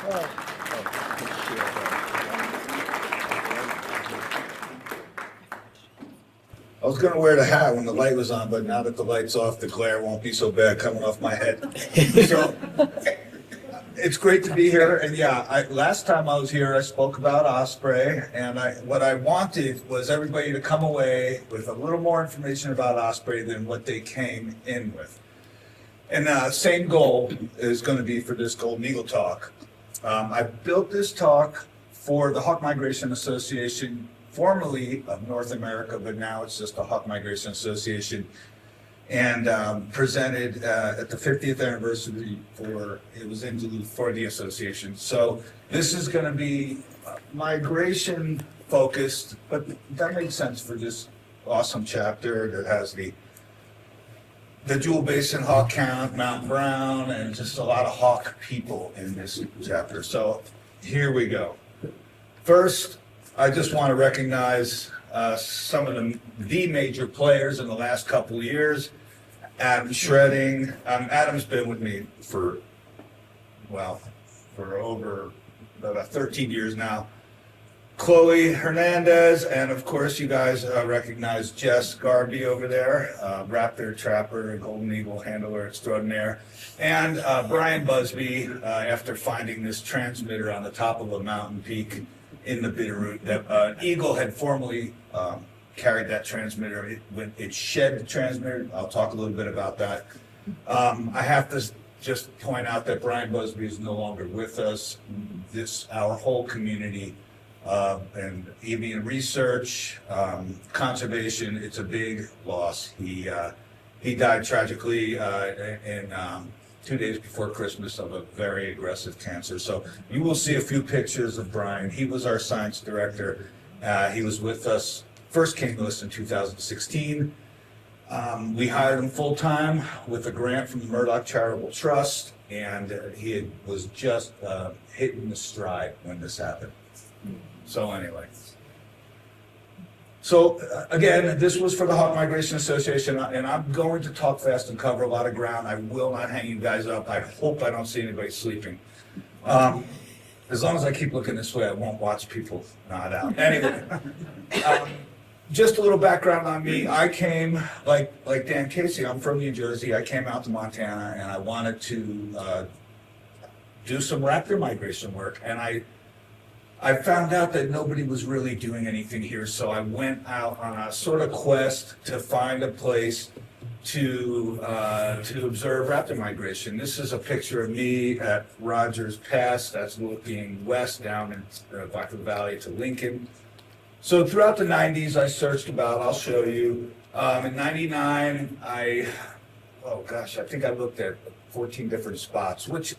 I was going to wear the hat when the light was on, but now that the light's off, the glare won't be so bad coming off my head. So it's great to be here. And yeah, last time I was here, I spoke about Osprey, and what I wanted was everybody to come away with a little more information about Osprey than what they came in with. And same goal is going to be for this Golden Eagle talk. I built this talk for the Hawk Migration Association, formerly of North America, but now it's just the Hawk Migration Association, and presented at the 50th anniversary it was in Duluth for the association. So this is going to be migration focused, but that makes sense for this awesome chapter that has the Jewel Basin hawk count, Mount Brown, and just a lot of hawk people in this chapter. So here we go. First, I just want to recognize some of the major players in the last couple of years. Adam Shredding. Adam's been with me for over about 13 years now. Chloe Hernandez, and of course you guys recognize Jess Garby over there, Raptor Trapper, Golden Eagle Handler Extraordinaire, and Brian Busby, after finding this transmitter on the top of a mountain peak in the Bitterroot, that Eagle had formerly carried that transmitter. When it shed the transmitter, I'll talk a little bit about that. I have to just point out that Brian Busby is no longer with us. Our whole community, and avian research, conservation, it's a big loss. He died tragically in 2 days before Christmas of a very aggressive cancer. So you will see a few pictures of Brian. He was our science director. He was with us, first came to us in 2016. We hired him full-time with a grant from the Murdoch Charitable Trust, and he was just hitting the stride when this happened. So anyway. So again, this was for the Hawk Migration Association, and I'm going to talk fast and cover a lot of ground. I will not hang you guys up. I hope I don't see anybody sleeping. As long as I keep looking this way, I won't watch people nod out. Anyway, just a little background on me. I came, like Dan Casey, I'm from New Jersey. I came out to Montana, and I wanted to do some raptor migration work, and I found out that nobody was really doing anything here, so I went out on a sort of quest to find a place to observe raptor migration. This is a picture of me at Rogers Pass. That's looking west down in Blackfoot Valley to Lincoln. So throughout the 90s, I searched about, I'll show you. In 99, I think I looked at 14 different spots, which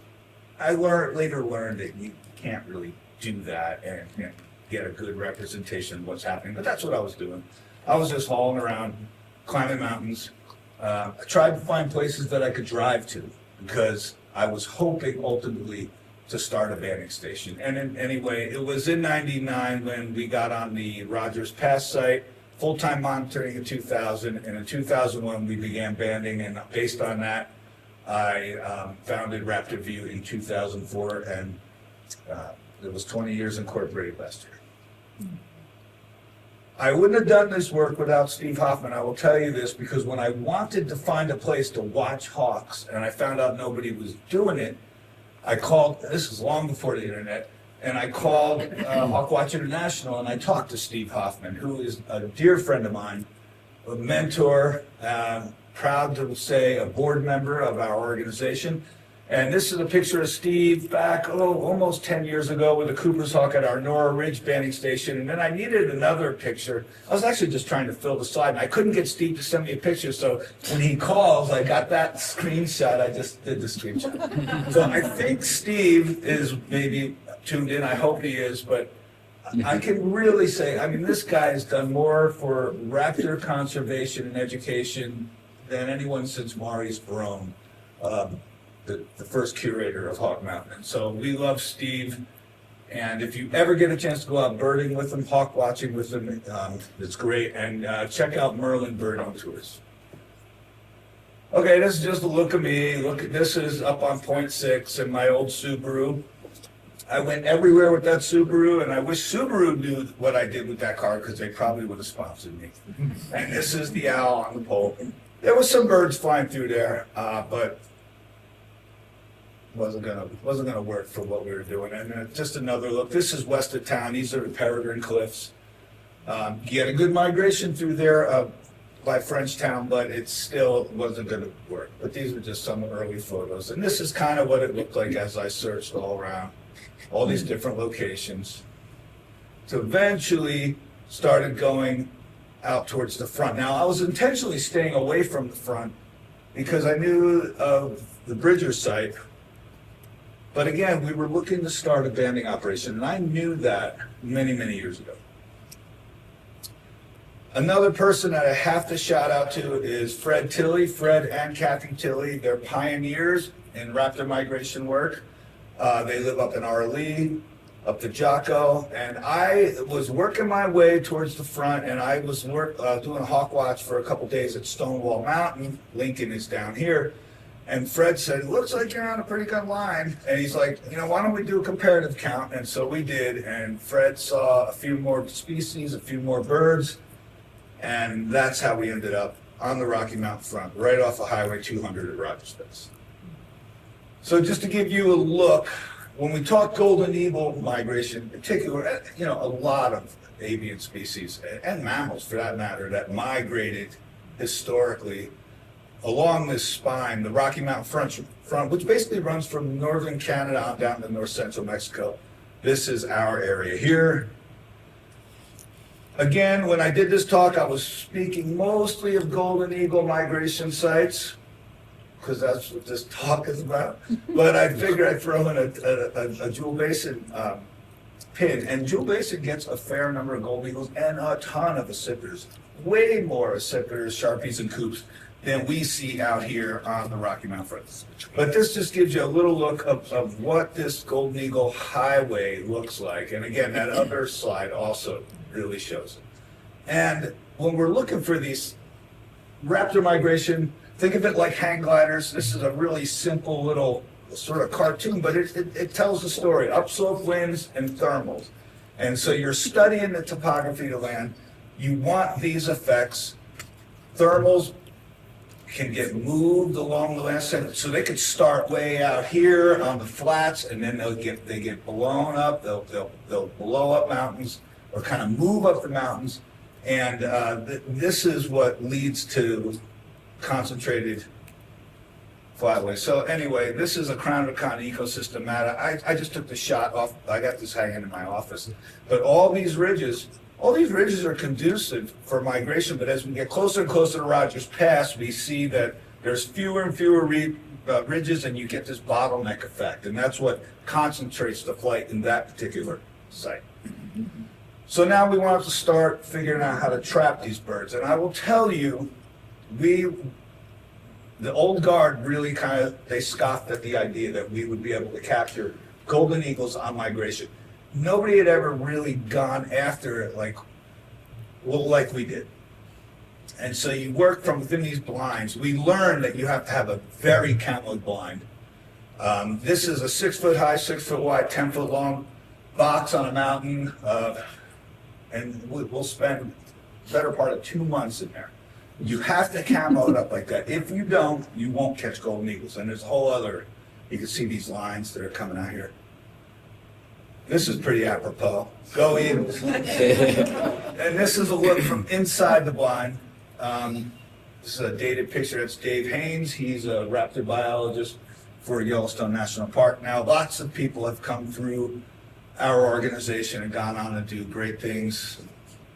I later learned that you can't really do that and get a good representation of what's happening, but that's what I was doing. I was just hauling around, climbing mountains. I tried to find places that I could drive to because I was hoping ultimately to start a banding station. And anyway, it was in 99 when we got on the Rogers Pass site, full-time monitoring in 2000, and in 2001 we began banding, and based on that, I founded Raptor View in 2004, and it was 20 years incorporated last year. I wouldn't have done this work without Steve Hoffman. I will tell you this, because when I wanted to find a place to watch hawks and I found out nobody was doing it, I called, this is long before the internet, and I called Hawk Watch International, and I talked to Steve Hoffman, who is a dear friend of mine, a mentor, proud to say a board member of our organization. And this is a picture of Steve back, almost 10 years ago with a Cooper's Hawk at our Nora Ridge banding station. And then I needed another picture. I was actually just trying to fill the slide, and I couldn't get Steve to send me a picture. So when he calls, I got that screenshot. I just did the screenshot. So I think Steve is maybe tuned in. I hope he is. But I can really say, I mean, this guy has done more for raptor conservation and education than anyone since Maurice Barone. The first curator of Hawk Mountain. And so we love Steve, and if you ever get a chance to go out birding with him, hawk watching with him, it's great. And check out Merlin Birding Tours. Okay, this is just a look of me. This is up on Point 6 in my old Subaru. I went everywhere with that Subaru, and I wish Subaru knew what I did with that car because they probably would have sponsored me. And this is the owl on the pole. There was some birds flying through there, but wasn't gonna work for what we were doing. And just another look. This is west of town. These are the Peregrine Cliffs. You had a good migration through there by Frenchtown, but it still wasn't going to work. But these are just some early photos. And this is kind of what it looked like as I searched all around, all these different locations. So eventually started going out towards the front. Now, I was intentionally staying away from the front because I knew of the Bridger site. But again, we were looking to start a banding operation, and I knew that many, many years ago. Another person that I have to shout out to is Fred Tilley. Fred and Kathy Tilley, they're pioneers in raptor migration work. They live up in Arlee, up to Jocko, and I was working my way towards the front, and I was doing a hawk watch for a couple days at Stonewall Mountain. Lincoln is down here. And Fred said, looks like you're on a pretty good line. And he's like, you know, why don't we do a comparative count? And so we did, and Fred saw a few more species, a few more birds. And that's how we ended up on the Rocky Mountain front, right off of Highway 200 at Rogers Space. So just to give you a look, when we talk golden eagle migration, in particular, you know, a lot of avian species, and mammals for that matter, that migrated historically along this spine, the Rocky Mountain front, which basically runs from northern Canada on down to north central Mexico. This is our area here. Again, when I did this talk, I was speaking mostly of golden eagle migration sites, because that's what this talk is about. But I figured I'd throw in a Jewel Basin pin. And Jewel Basin gets a fair number of golden eagles and a ton of accipiters, way more accipiters, sharpies, and coops than we see out here on the Rocky Mountain front. But this just gives you a little look of what this golden eagle highway looks like. And again, that other slide also really shows it. And when we're looking for these raptor migration, think of it like hang gliders. This is a really simple little sort of cartoon, but it tells the story, upslope winds and thermals. And so you're studying the topography of the land. You want these effects. Thermals can get moved along the land, so they could start way out here on the flats, and then they get blown up. They'll blow up mountains, or kind of move up the mountains, and this is what leads to concentrated flyways. So anyway, this is a crown of the continent ecosystem map. I just took the shot off. I got this hanging in my office. But all these ridges are conducive for migration. But as we get closer and closer to Rogers Pass, we see that there's fewer and fewer ridges, and you get this bottleneck effect, and that's what concentrates the flight in that particular site. So now we want to start figuring out how to trap these birds. And I will tell you, the old guard really they scoffed at the idea that we would be able to capture golden eagles on migration. Nobody had ever really gone after it like we did. And so you work from within these blinds. We learned that you have to have a very camoed blind. This is a 6 foot high, 6 foot wide, 10 foot long box on a mountain. And we'll spend the better part of 2 months in there. You have to camo it up like that. If you don't, you won't catch golden eagles. And there's a whole other, you can see these lines that are coming out here. This is pretty apropos. Go Eagles. And this is a look from inside the blind. This is a dated picture. That's Dave Haynes. He's a raptor biologist for Yellowstone National Park. Now, lots of people have come through our organization and gone on to do great things,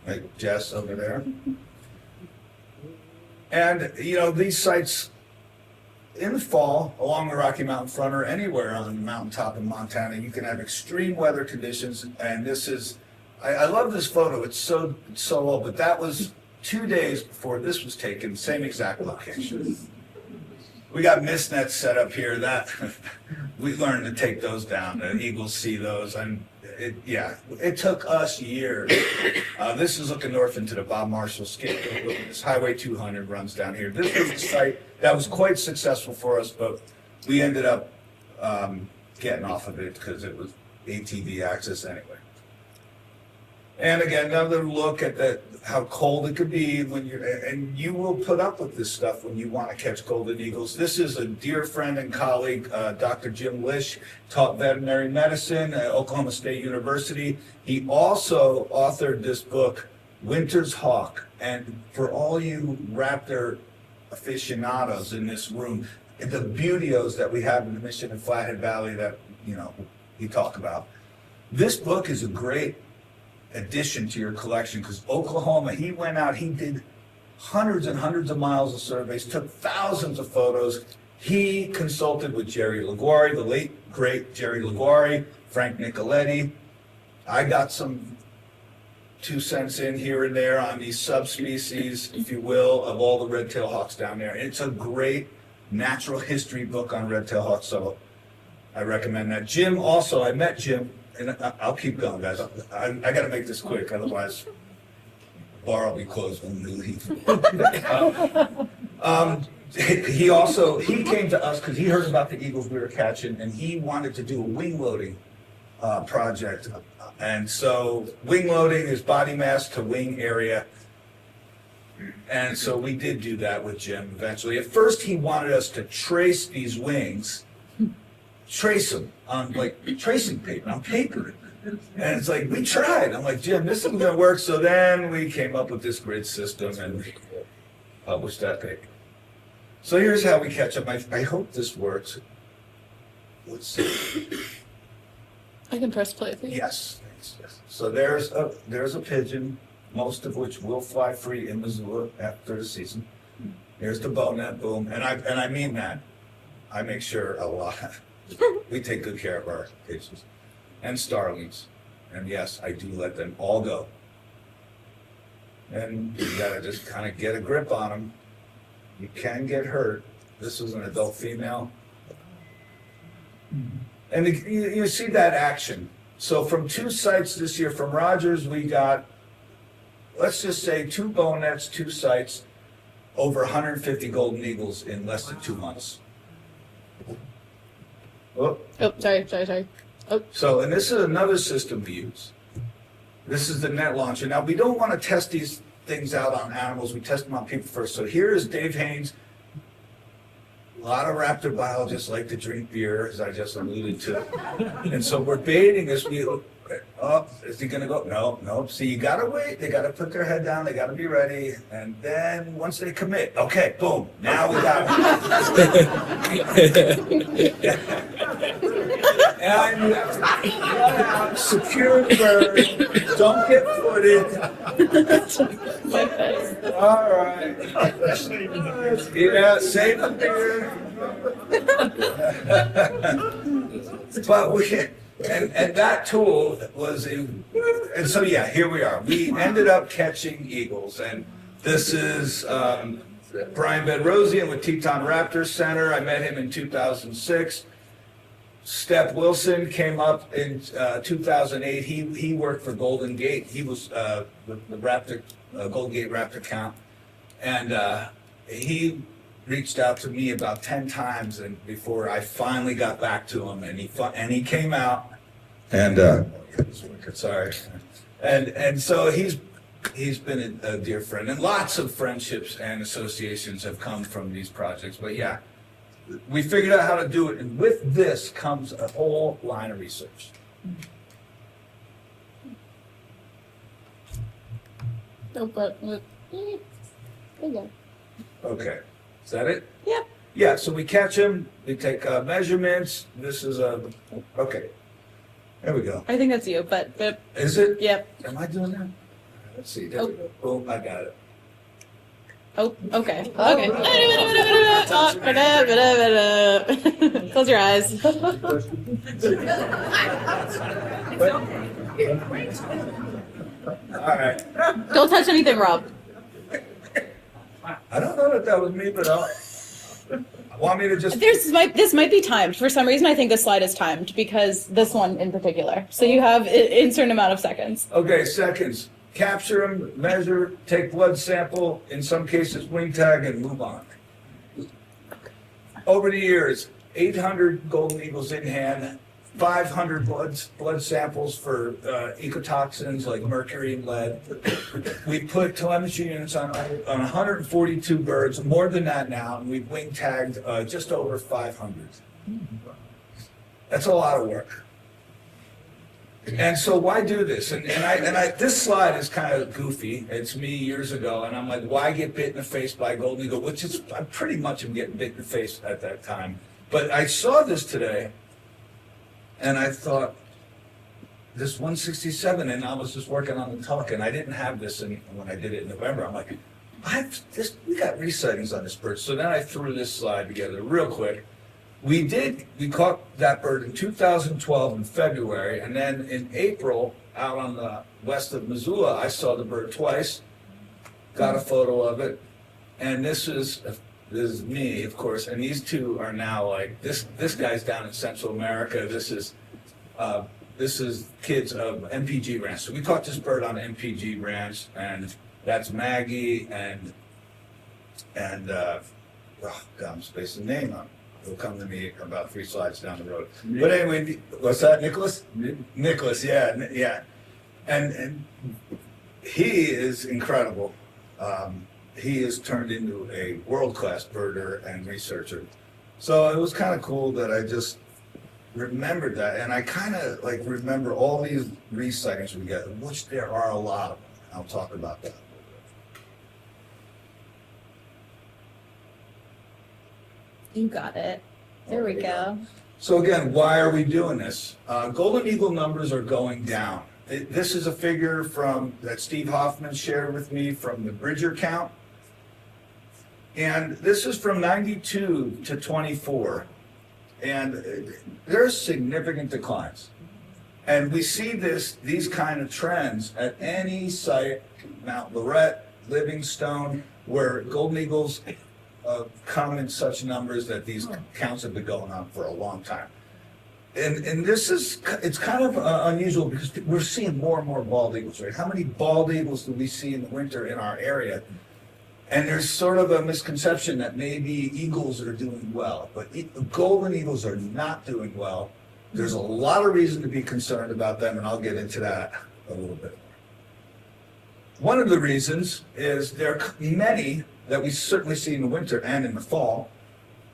like Jess over there. And, you know, these sites in the fall along the Rocky Mountain front or anywhere on the mountaintop in Montana, you can have extreme weather conditions. And this is, I love this photo. It's so old, but that was 2 days before this was taken, same exact location. We got mist nets set up here that we learned to take those down. The eagles see those, and it took us years. This is looking north into the Bob Marshall Skid. This Highway 200 runs down here. This was a site that was quite successful for us, but we ended up getting off of it because it ATV access anyway. And again, another look at how cold it could be when and you will put up with this stuff when you want to catch golden eagles. This is a dear friend and colleague, Dr. Jim Lish, taught veterinary medicine at Oklahoma State University. He also authored this book, Winter's Hawk. And for all you raptor aficionados in this room, the beautios that we have in the Mission and Flathead Valley that, we talk about. This book is a great addition to your collection because Oklahoma, he went out, he did hundreds and hundreds of miles of surveys, took thousands of photos. He consulted with Jerry LaGuarre, the late, great Jerry LaGuarre, Frank Nicoletti. I got some 2 cents in here and there on these subspecies, if you will, of all the red-tailed hawks down there. It's a great natural history book on red-tailed hawks, so I recommend that. Jim also, I met Jim, and I'll keep going, guys. I got to make this quick, otherwise the bar will be closed when we leave. He came to us because he heard about the eagles we were catching, and he wanted to do a wing loading project. And so wing loading is body mass to wing area. And so we did do that with Jim eventually. At first he wanted us to trace these wings, trace them on like tracing paper, on paper. And it's like, we tried. I'm like, Jim, this isn't going to work. So then we came up with this grid system and published that paper. So here's how we catch them. I hope this works. Let's see. I can press play, please. Yes. So there's a pigeon, most of which will fly free in Missoula after the season. Here's the bonehead, boom, and I mean that. I make sure a lot. We take good care of our pigeons and starlings, and yes, I do let them all go. And you gotta just kind of get a grip on them. You can get hurt. This is an adult female. And you see that action. So from 2 sites this year, from Rogers, we got, let's just say 2 bonets, 2 sites, over 150 golden eagles in less than 2 months. Oh, sorry. Oh. So, and this is another system we use. This is the net launcher. Now, we don't want to test these things out on animals. We test them on people first. So here is Dave Haynes. A lot of raptor biologists like to drink beer, as I just alluded to. And so we're baiting this. Is he going to go? No. See, you got to wait. They got to put their head down. They got to be ready. And then once they commit, okay, boom. Now we got it. And you have to run out, secure the bird. Don't get footed. All right. Yeah, save the beer. But and that tool was and so yeah, here we are. We ended up catching eagles, and this is Brian Bedrosian with Teton Raptor Center. I met him in 2006. Step Wilson came up in 2008. He worked for Golden Gate. He was the Raptor Golden Gate Raptor count, and he reached out to me about 10 times, and before I finally got back to him, and he came out, and sorry, and so he's been a dear friend, and lots of friendships and associations have come from these projects. But yeah, we figured out how to do it, and with this comes a whole line of research. Okay, is that it? Yep. Yeah, so we catch them, we take measurements. This is okay. There we go. I think that's you, but Is it? Yep. Am I doing that? Let's see. There we go. Boom, I got it. Oh, okay. Close your eyes. All right. Don't touch anything, Rob. I don't know that was me, but want me to just... This might be timed. For some reason, I think this slide is timed, because this one in particular. So you have a certain amount of seconds. Okay, seconds. Capture them, measure, take blood sample, in some cases wing tag, and move on. Over the years, 800 golden eagles in hand, 500 blood samples for ecotoxins like mercury and lead. We put telemetry units on 142 birds, more than that now, and we've wing tagged just over 500. That's a lot of work. And so why do this? And this slide is kind of goofy. It's me years ago, and I'm like, why get bit in the face by a golden eagle? Which is, I pretty much am getting bit in the face at that time. But I saw this today, and I thought, this 167, and I was just working on the talk, and I didn't have this when I did it in November. I'm like, we got resightings on this bird. So then I threw this slide together real quick. We caught that bird in 2012 in February, and then in April, out on the west of Missoula, I saw the bird twice, got a photo of it, and this is me, of course, and these two are now like, this guy's down in Central America, this is kids of MPG Ranch. So we caught this bird on MPG Ranch, and that's Maggie, and oh God, I'm spacing the name on. It'll come to me about 3 slides down the road. But anyway, what's that, Nicholas? Nicholas, yeah. And he is incredible. He has turned into a world-class birder and researcher. So it was kind of cool that I just remembered that. And I kind of like remember all these resightings we get, which there are a lot of them. I'll talk about that. You got it. There we go. So again, why are we doing this? Golden eagle numbers are going down. This is a figure that Steve Hoffman shared with me from the Bridger count. And this is from 92 to 24. And there's significant declines. And we see these kind of trends at any site, Mount Lorette, Livingstone, where golden eagles come in such numbers that these counts have been going on for a long time. And it's kind of unusual because we're seeing more and more bald eagles, right? How many bald eagles do we see in the winter in our area? And there's sort of a misconception that maybe eagles are doing well, but golden eagles are not doing well. There's a lot of reason to be concerned about them, and I'll get into that a little bit more. One of the reasons is there are many that we certainly see in the winter and in the fall,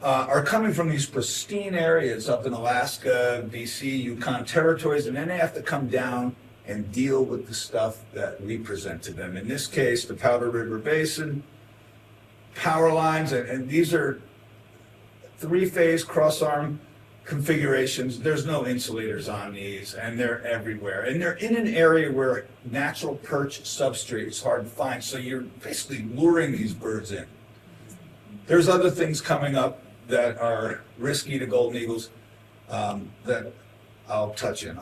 are coming from these pristine areas up in Alaska, BC, Yukon territories, and then they have to come down and deal with the stuff that we present to them. In this case, the Powder River Basin, power lines, and these are 3-phase cross-arm configurations. There's no insulators on these, and they're everywhere. And they're in an area where natural perch substrate is hard to find, so you're basically luring these birds in. There's other things coming up that are risky to golden eagles that I'll touch in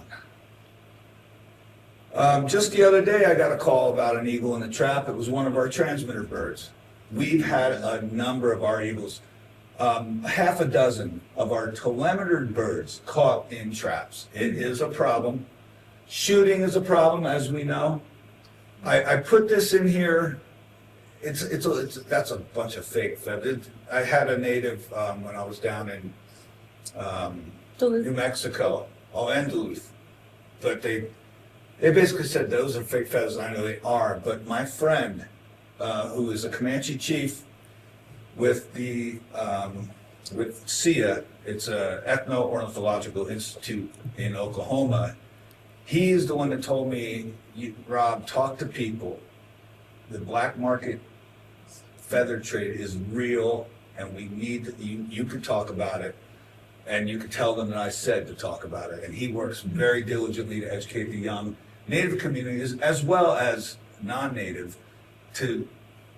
on. Just the other day, I got a call about an eagle in a trap. It was one of our transmitter birds. We've had a number of our eagles, half a dozen of our telemetered birds caught in traps. It is a problem. Shooting is a problem, as we know. I put this in here. That's a bunch of fake feathers. I had a native when I was down in New Mexico, and Duluth, but they basically said those are fake feathers. I know they are, but my friend, who is a Comanche chief with with SIA, it's a Ethno-Ornithological Institute in Oklahoma. He's the one that told me, Rob, talk to people. The black market feather trade is real, and we need you could talk about it, and you could tell them that I said to talk about it. And he works very diligently to educate the young native communities as well as non-native to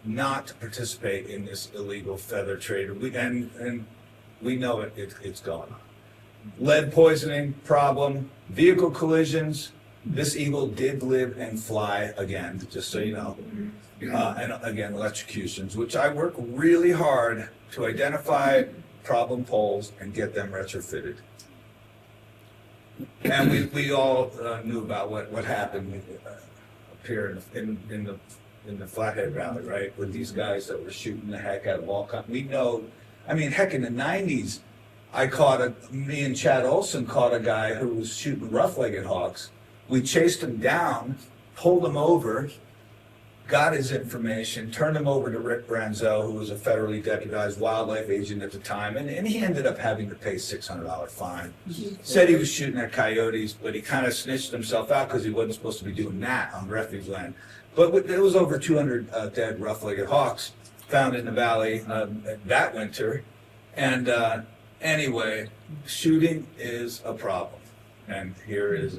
not participate in this illegal feather trade. And we know it's going on. Lead poisoning problem, vehicle collisions. This eagle did live and fly again, just so you know. And again, electrocutions, which I work really hard to identify problem poles and get them retrofitted. And we all knew about what happened up here in the Flathead Valley, right? With these guys that were shooting the heck out of all kinds. We know, I mean, heck, in the 90s, Me and Chad Olson caught a guy who was shooting rough-legged hawks. We chased him down, pulled him over, got his information, turned him over to Rick Branzel, who was a federally deputized wildlife agent at the time, and he ended up having to pay $600 fine. Said he was shooting at coyotes, but he kind of snitched himself out because he wasn't supposed to be doing that on refuge land. But there was over 200 dead rough-legged hawks found in the valley that winter. And anyway, shooting is a problem. And here is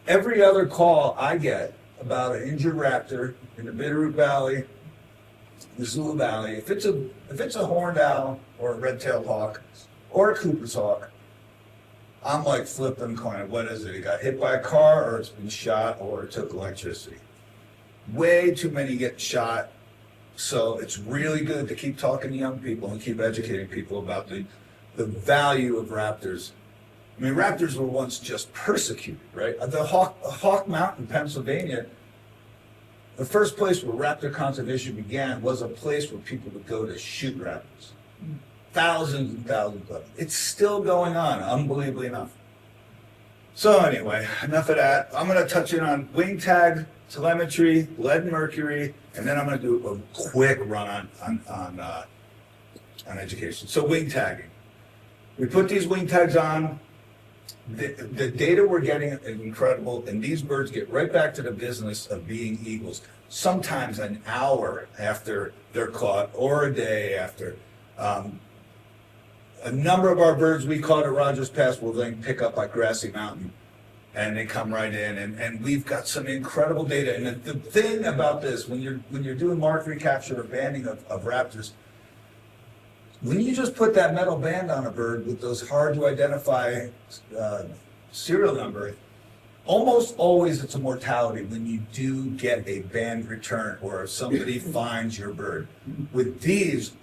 every other call I get about an injured raptor in the Bitterroot Valley, Missoula Valley, if it's a horned owl or a red-tailed hawk or a Cooper's hawk, I'm like flipping coin. What is it? It got hit by a car, or it's been shot, or it took electricity. Way too many get shot. So it's really good to keep talking to young people and keep educating people about the value of raptors. I mean, raptors were once just persecuted, right? The Hawk Mountain, Pennsylvania, the first place where raptor conservation began was a place where people would go to shoot raptors. Thousands and thousands of them. It's still going on, unbelievably enough. So anyway, enough of that. I'm going to touch in on wing tag, telemetry, lead and mercury, and then I'm going to do a quick run on education. So wing tagging. We put these wing tags on. The data we're getting is incredible, and these birds get right back to the business of being eagles, sometimes an hour after they're caught or a day after. A number of our birds we caught at Rogers Pass will then pick up at Grassy Mountain, and they come right in, and we've got some incredible data. And the thing about this, when you're doing mark recapture or banding of raptors, when you just put that metal band on a bird with those hard to identify serial number, almost always it's a mortality when you do get a band return or if somebody finds your bird. With these,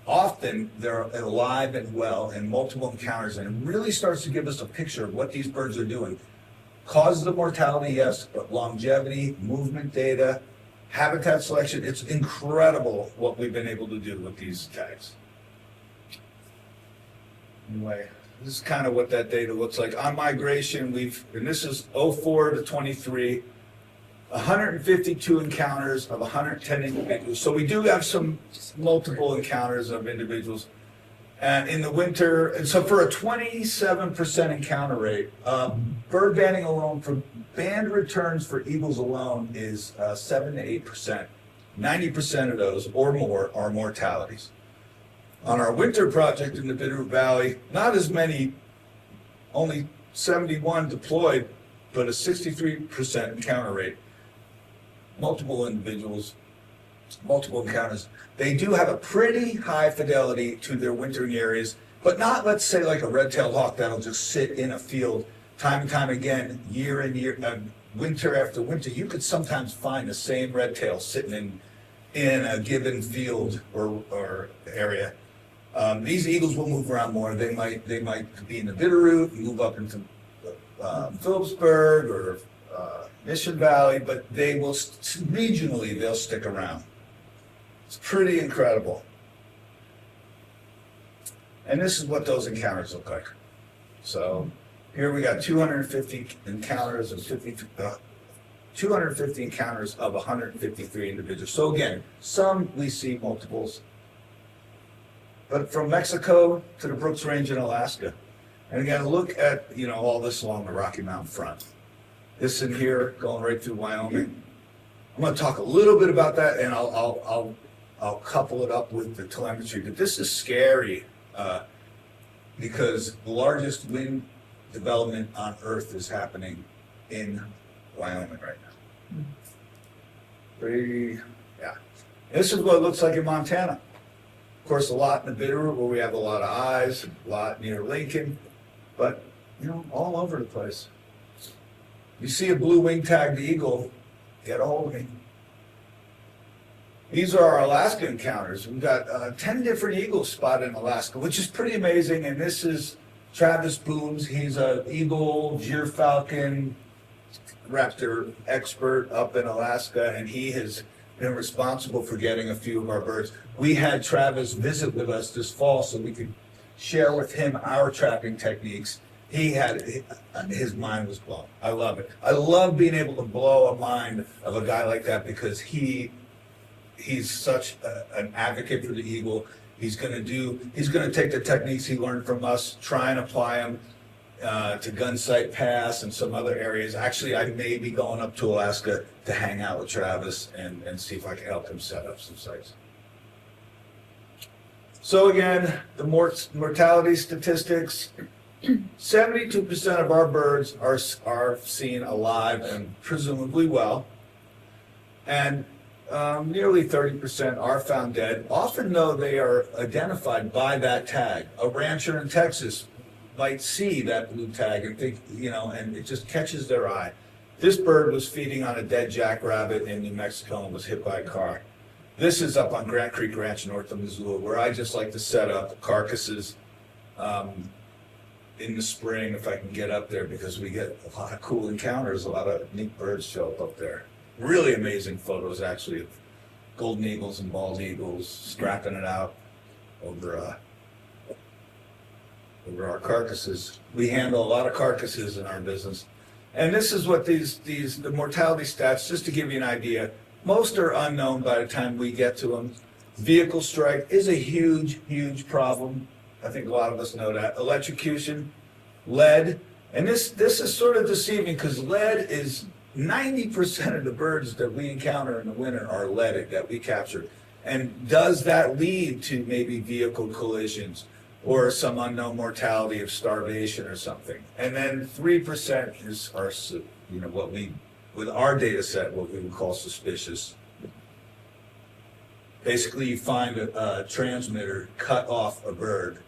often they're alive and well in multiple encounters, and it really starts to give us a picture of what these birds are doing. Causes of mortality, yes, but longevity, movement data, habitat selection, it's incredible what we've been able to do with these tags. Anyway, this is kind of what that data looks like. On migration, and this is 04 to 23, 152 encounters of 110 individuals. So we do have some multiple encounters of individuals. And in the winter, and so for a 27% encounter rate, bird banding alone, for band returns for eagles alone is 7 to 8%. 90% of those or more are mortalities. On our winter project in the Bitterroot Valley, not as many, only 71 deployed, but a 63% encounter rate. Multiple individuals, multiple encounters. They do have a pretty high fidelity to their wintering areas, but not, let's say, like a red-tailed hawk that'll just sit in a field time and time again, year in year, winter after winter. You could sometimes find the same red-tail sitting in a given field or area. These eagles will move around more. They might be in the Bitterroot, move up into Phillipsburg or Mission Valley, but they will regionally they'll stick around. It's pretty incredible. And this is what those encounters look like. So here we got 250 encounters of 250 encounters of 153 individuals. So again, some we see multiples. But from Mexico to the Brooks Range in Alaska. And again, look at, all this along the Rocky Mountain front. This in here, going right through Wyoming. I'm going to talk a little bit about that, and I'll couple it up with the telemetry. But this is scary because the largest wind development on Earth is happening in Wyoming right now. This is what it looks like in Montana. Of course, a lot in the Bitterroot where we have a lot of eyes, a lot near Lincoln, but all over the place. You see a blue wing-tagged eagle, get a hold of me. These are our Alaska encounters. We've got 10 different eagles spotted in Alaska, which is pretty amazing. And this is Travis Booms. He's an eagle, gyrfalcon, raptor expert up in Alaska, and he has been responsible for getting a few of our birds. We had Travis visit with us this fall so we could share with him our trapping techniques. His mind was blown. I love it. I love being able to blow a mind of a guy like that because he's such an advocate for the eagle. He's going to take the techniques he learned from us, try and apply them to gun sight pass and some other areas. Actually, I may be going up to Alaska to hang out with Travis and see if I can help him set up some sites. So again, the mortality statistics, 72% of our birds are seen alive and presumably well, and nearly 30% are found dead, often though they are identified by that tag. A rancher in Texas might see that blue tag and think, and it just catches their eye. This bird was feeding on a dead jackrabbit in New Mexico and was hit by a car. This is up on Grant Creek Ranch north of Missoula, where I just like to set up carcasses in the spring if I can get up there, because we get a lot of cool encounters, a lot of neat birds show up there. Really amazing photos, actually, of golden eagles and bald eagles scrapping it out over our carcasses. We handle a lot of carcasses in our business. And this is what the mortality stats, just to give you an idea, most are unknown by the time we get to them. Vehicle strike is a huge, huge problem. I think a lot of us know that. Electrocution, lead, and this is sort of deceiving because lead is 90% of the birds that we encounter in the winter are leaded that we capture. And does that lead to maybe vehicle collisions or some unknown mortality of starvation or something? And then 3% is our, what we, with our data set, what we would call suspicious. Basically, you find a transmitter cut off a bird,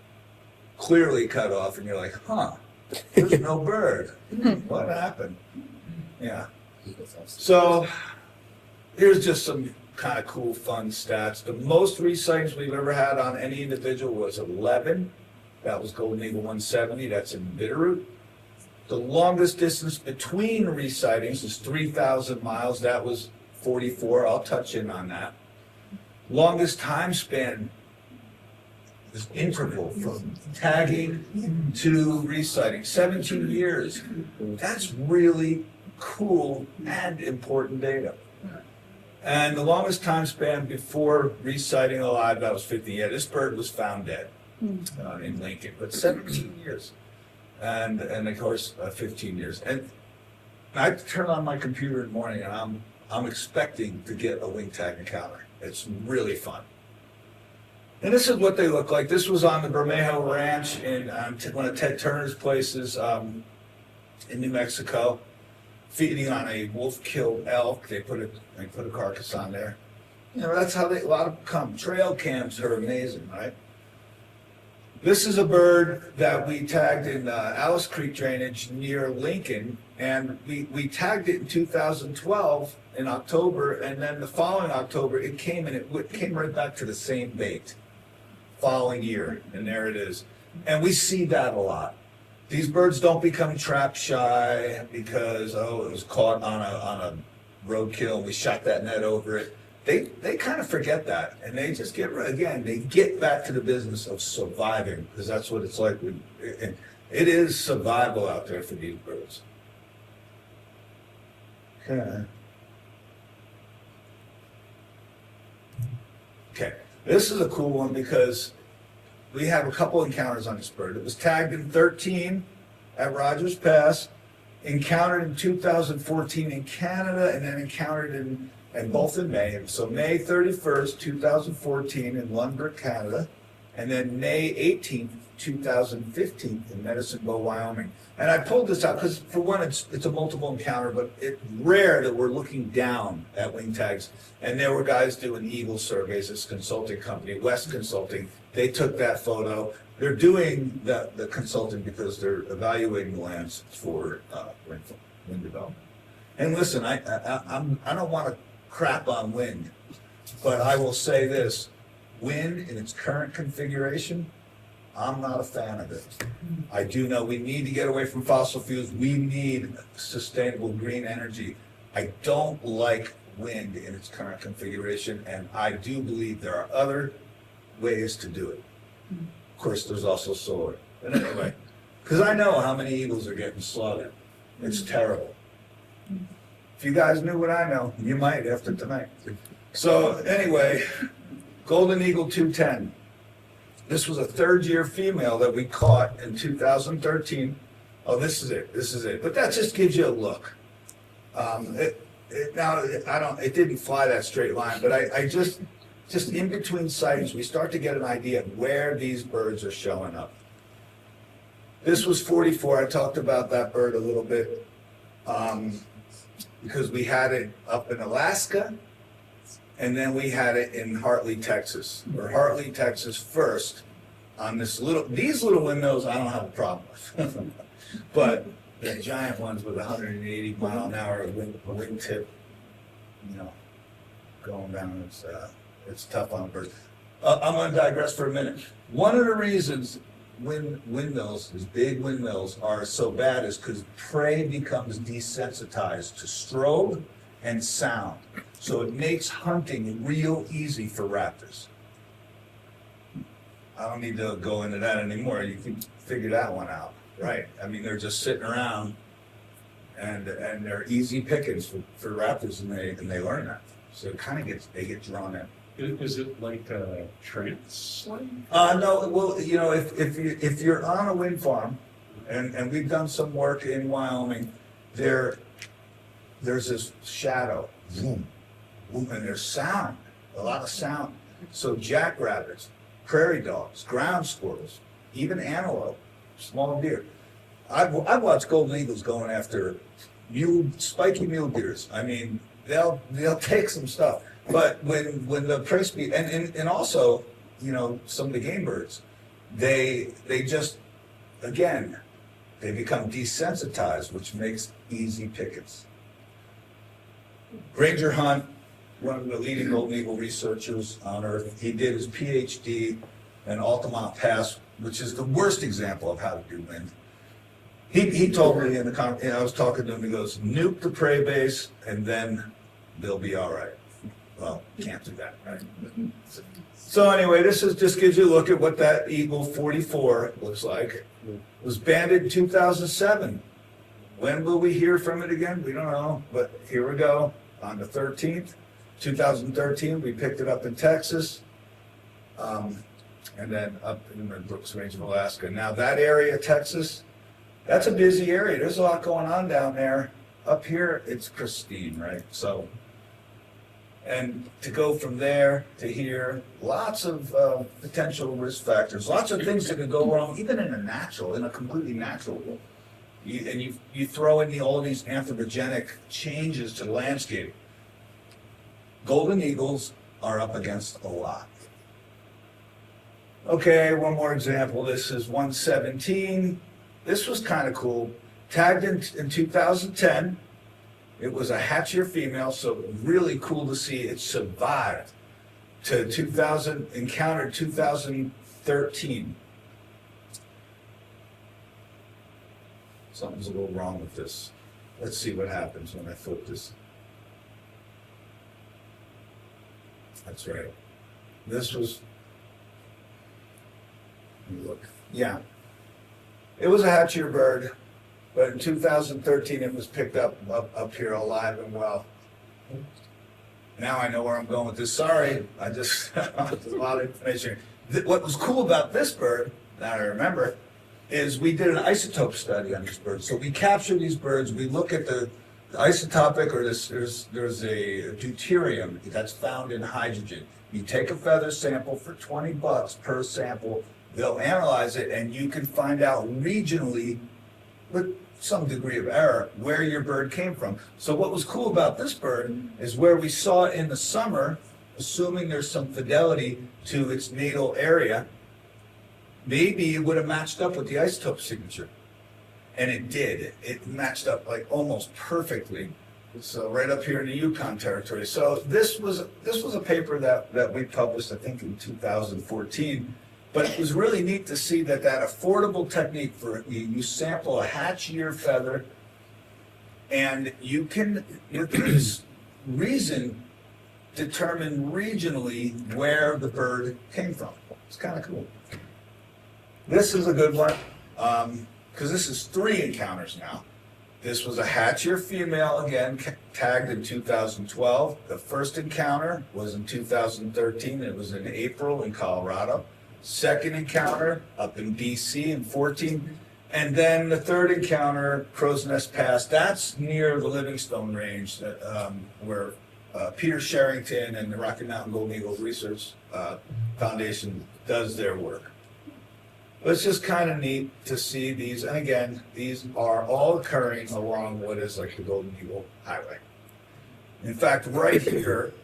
clearly cut off, and you're like, there's no bird. What happened? Yeah. So here's just some kind of cool, fun stats. The most resightings we've ever had on any individual was 11. That was Golden Eagle 170. That's in Bitterroot. The longest distance between resightings is 3,000 miles. That was 44. I'll touch in on that. Longest time span is interval from tagging to resighting, 17 years. That's really cool and important data. And the longest time span before resighting alive, that was 50 years. This bird was found dead in Lincoln, but 17 years. And of course, 15 years. And I turn on my computer in the morning and I'm expecting to get a wing tag encounter. It's really fun. And this is what they look like. This was on the Bermejo Ranch in one of Ted Turner's places in New Mexico, feeding on a wolf-killed elk. They put a carcass on there. That's how a lot of them come. Trail cams are amazing, right? This is a bird that we tagged in Alice Creek drainage near Lincoln, and we tagged it in 2012 in October, and then the following October it came, and it came right back to the same bait following year, and there it is. And we see that a lot. These birds don't become trap shy because, it was caught on a roadkill and we shot that net over it. They kind of forget that, and they just get back to the business of surviving, because that's what it's like. It is survival out there for these birds. Okay, this is a cool one because we have a couple encounters on this bird. It was tagged in 13 at Rogers Pass, encountered in 2014 in Canada, and then encountered and both in May. So May 31st, 2014 in Lundberg, Canada, and then May 18th, 2015 in Medicine Bow, Wyoming. And I pulled this out because, for one, it's a multiple encounter, but it's rare that we're looking down at wing tags. And there were guys doing eagle surveys, this consulting company, West Consulting. They took that photo. They're doing the consulting because they're evaluating the lands for wind development. And listen, I don't want to crap on wind, but I will say this: wind in its current configuration, I'm not a fan of it. I do know we need to get away from fossil fuels. We need sustainable green energy. I don't like wind in its current configuration, and I do believe there are other ways to do it. Of course, there's also solar. But anyway, because I know how many eagles are getting slaughtered. It's terrible. If you guys knew what I know, you might after tonight. So anyway, Golden Eagle 210. This was a third-year female that we caught in 2013. Oh, this is it. This is it. But that just gives you a look. It didn't fly that straight line, but I just in between sightings, we start to get an idea of where these birds are showing up. This was 44. I talked about that bird a little bit because we had it up in Alaska, and then we had it in Hartley, Texas, or Hartley, Texas first on these little windmills I don't have a problem with. But the giant ones with 180 mile an hour wingtip, going down, it's tough on birds. I'm going to digress for a minute. One of the reasons windmills, these big windmills, are so bad is because prey becomes desensitized to strobe and sound. So it makes hunting real easy for raptors. I don't need to go into that anymore. You can figure that one out, right? I mean, they're just sitting around, and they're easy pickings for raptors, and they learn that. So it kind of they get drawn in. Is it like a translate? No. Well, if you're on a wind farm, and we've done some work in Wyoming, there's this shadow, boom, boom, and there's sound, a lot of sound. So jackrabbits, prairie dogs, ground squirrels, even antelope, small deer. I've watched golden eagles going after spiky mule deers. I mean, they'll take some stuff. But when the prey speed and also, some of the game birds, they just, again, they become desensitized, which makes easy pickets. Granger Hunt, one of the leading golden eagle researchers on Earth, he did his PhD in Altamont Pass, which is the worst example of how to do wind. He told me I was talking to him, he goes, nuke the prey base and then they'll be all right. Well, can't do that, right? So anyway, this just gives you a look at what that Eagle 44 looks like. It was banded in 2007. When will we hear from it again? We don't know, but here we go. On the 13th, 2013, we picked it up in Texas, and then up in the Brooks Range of Alaska. Now that area, Texas, that's a busy area. There's a lot going on down there. Up here, it's pristine, right? So, and to go from there to here, lots of potential risk factors, lots of things that could go wrong, even in a completely natural world. You throw in all these anthropogenic changes to the landscape. Golden eagles are up against a lot. Okay, one more example. This is 117. This was kind of cool. Tagged in 2010. It was a hatchier female, so really cool to see it survived to encountered 2013. Something's a little wrong with this. Let's see what happens when I flip this. That's right. This was, let me look. Yeah. It was a hatchier bird, but in 2013 it was picked up here alive and well. Now I know where I'm going with this. Sorry, there's a lot of information. What was cool about this bird, now I remember, is we did an isotope study on these birds. So we capture these birds, we look at the isotopic, or there's a deuterium that's found in hydrogen. You take a feather sample for $20 per sample, they'll analyze it, and you can find out regionally, with some degree of error, where your bird came from. So what was cool about this bird is where we saw it in the summer, assuming there's some fidelity to its natal area, maybe it would have matched up with the isotope signature. And it did. It matched up like almost perfectly. So right up here in the Yukon territory. So this was a paper that we published, I think, in 2014. But it was really neat to see that affordable technique for you sample a hatchier feather, and you can, with this reason, determine regionally where the bird came from. It's kind of cool. This is a good one, because this is 3 encounters now. This was a hatchier female, again, tagged in 2012. The first encounter was in 2013. It was in April in Colorado. Second encounter up in BC in 14. And then the third encounter, Crow's Nest Pass, that's near the Livingstone Range, where Peter Sherrington and the Rocky Mountain Golden Eagle Research Foundation does their work. But it's just kind of neat to see these, and again, these are all occurring along what is like the Golden Eagle Highway. In fact, right here,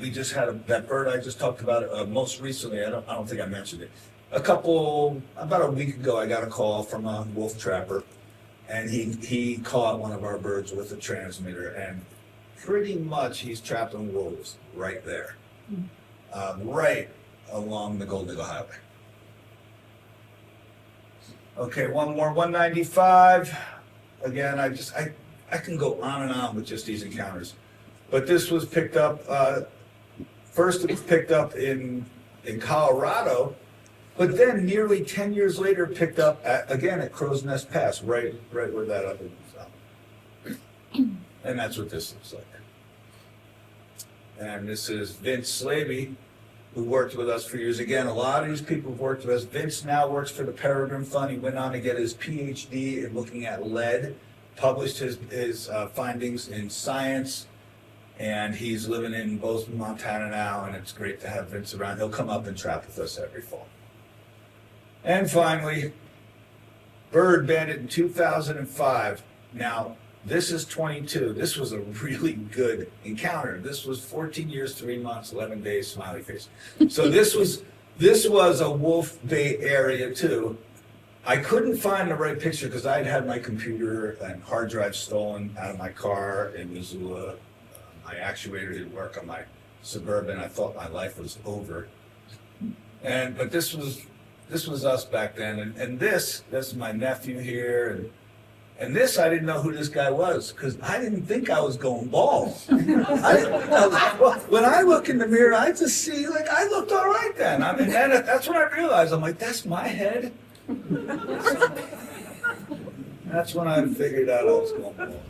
we just had that bird I just talked about most recently. I don't think I mentioned it. About a week ago, I got a call from a wolf trapper, and he caught one of our birds with a transmitter, and pretty much he's trapping wolves right there, right along the Golden Eagle Highway. Okay, one more, 195. Again, I can go on and on with just these encounters. But this was picked up, first it was picked up in Colorado, but then nearly 10 years later picked up, again, at Crow's Nest Pass, right where that other one's at. And that's what this looks like. And this is Vince Slavey, who worked with us for years. Again, a lot of these people have worked with us. Vince now works for the Peregrine Fund. He went on to get his PhD in looking at lead, published his findings in Science, and he's living in Bozeman, Montana now, and it's great to have Vince around. He'll come up and trap with us every fall. And finally, Bird Bandit in 2005. Now, this is 22. This was a really good encounter. This was 14 years, 3 months, 11 days, smiley face. So this was a wolf bait area too. I couldn't find the right picture because I'd had my computer and hard drive stolen out of my car in Missoula. My actuator didn't work on my Suburban. I thought my life was over. But this was us back then. And this is my nephew here. And this, I didn't know who this guy was because I didn't think I was going bald. When I look in the mirror, I just see, like, I looked all right then. I mean, that's when I realized, I'm like, that's my head. That's when I figured out I was going bald.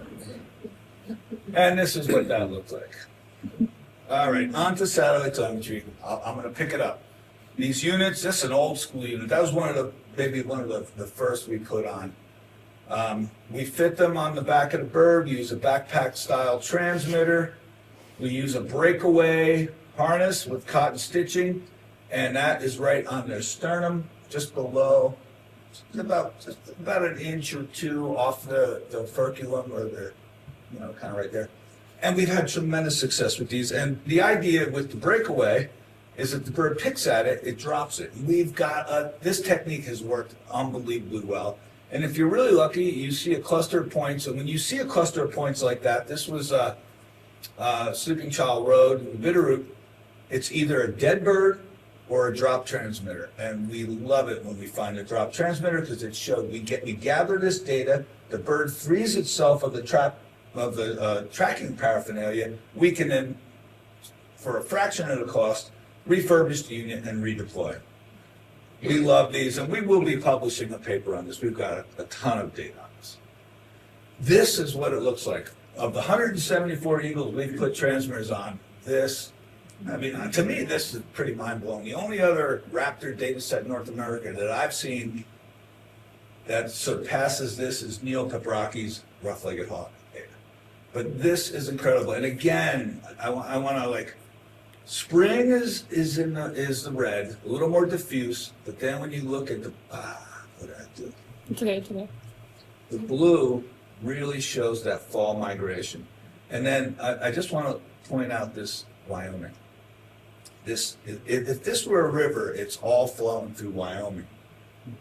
And this is what that looks like. All right, on to satellite telemetry. I'm going to pick it up. These units, this is an old school unit. That was maybe one of the first we put on. We fit them on the back of the bird. We use a backpack style transmitter. We use a breakaway harness with cotton stitching, and that is right on their sternum, just below, just about an inch or two off the furculum, or the, kind of right there. And we've had tremendous success with these. And the idea with the breakaway is that the bird picks at it, it drops it. We've got this technique has worked unbelievably well. And if you're really lucky, you see a cluster of points. And when you see a cluster of points like that, this was Sleeping Child Road in Bitterroot. It's either a dead bird or a drop transmitter. And we love it when we find a drop transmitter because it showed we gather this data, the bird frees itself of the tracking paraphernalia. We can then, for a fraction of the cost, refurbish the unit and redeploy. We love these, and we will be publishing a paper on this. We've got a ton of data on this. This is what it looks like. Of the 174 eagles we've put transmitters on, to me, this is pretty mind-blowing. The only other Raptor data set in North America that I've seen that surpasses this is Neil Cabracchi's rough-legged hawk data. But this is incredible. And again, I want to spring is the red, a little more diffuse, but then when you look at what did I do? It's okay. The blue really shows that fall migration. And then I just want to point out this Wyoming. If this were a river, it's all flowing through Wyoming.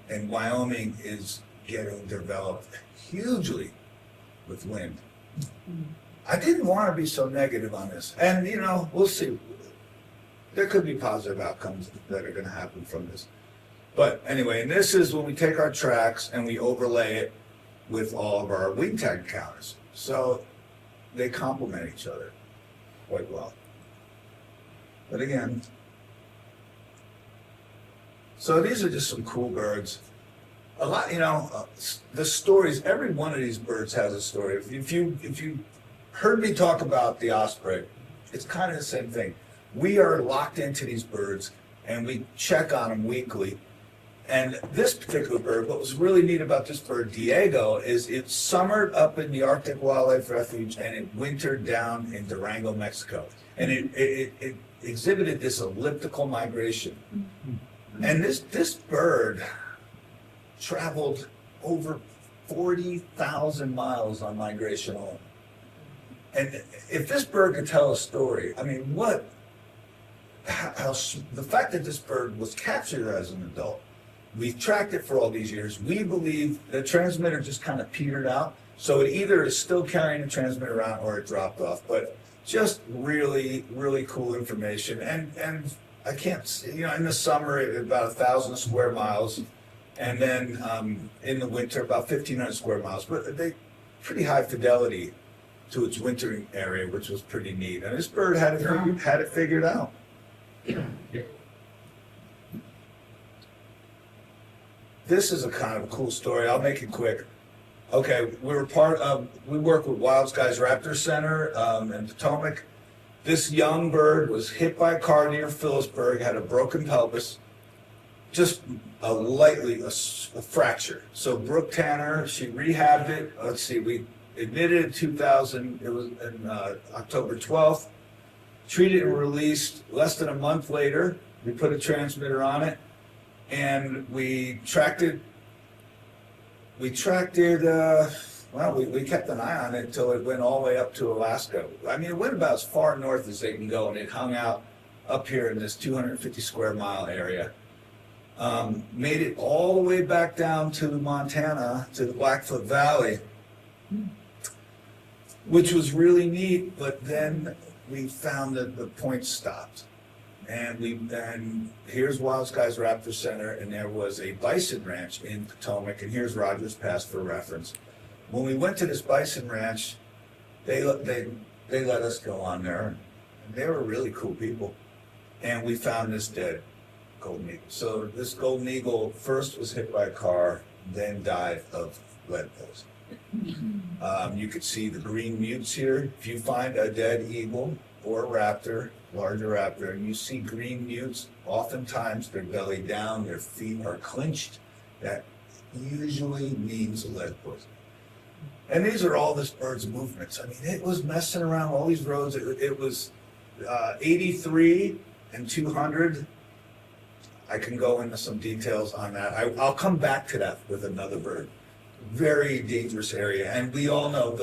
And Wyoming is getting developed hugely with wind. I didn't want to be so negative on this. And, we'll see. There could be positive outcomes that are going to happen from this. But anyway, and this is when we take our tracks and we overlay it with all of our wing tag counters. So they complement each other quite well. But again, So these are just some cool birds. A lot, the stories, every one of these birds has a story. If you heard me talk about the osprey, it's kind of the same thing. We are locked into these birds and we check on them weekly. And this particular bird, what was really neat about this bird, Diego, is it summered up in the Arctic Wildlife Refuge and it wintered down in Durango, Mexico. And it exhibited this elliptical migration. And this bird traveled over 40,000 miles on migration alone. And if this bird could tell a story, I mean, the fact that this bird was captured as an adult, we've tracked it for all these years. We believe the transmitter just kind of petered out. So it either is still carrying the transmitter around or it dropped off. But just really, really cool information. And I can't, in the summer, about 1,000 square miles. And then in the winter, about 1,500 square miles. But they pretty high fidelity to its wintering area, which was pretty neat. And this bird had it figured out. This is a kind of a cool story. I'll make it quick. Okay, we work with Wild Skies Raptor Center in Potomac. This young bird was hit by a car near Phillipsburg, had a broken pelvis, just a fracture. So Brooke Tanner, she rehabbed it. Let's see, we admitted in 2000, it was in October 12th, treated and released less than a month later. We put a transmitter on it. And we tracked it, we kept an eye on it until it went all the way up to Alaska. I mean, it went about as far north as they can go, and it hung out up here in this 250 square mile area. Made it all the way back down to Montana, to the Blackfoot Valley, which was really neat, but then we found that the point stopped. And here's Wild Skies Raptor Center, and there was a bison ranch in Potomac, and here's Rogers Pass for reference. When we went to this bison ranch, they let us go on there, and they were really cool people. And we found this dead golden eagle. So this golden eagle first was hit by a car, then died of lead poisoning. You could see the green mutes here. If you find a dead eagle or a raptor, larger raptor, and you see green mutes, oftentimes they're belly down, their feet are clenched. That usually means a lead poisoning. And these are all this bird's movements. I mean, it was messing around all these roads. It was 83 and 200. I can go into some details on that. I'll come back to that with another bird. Very dangerous area, and we all know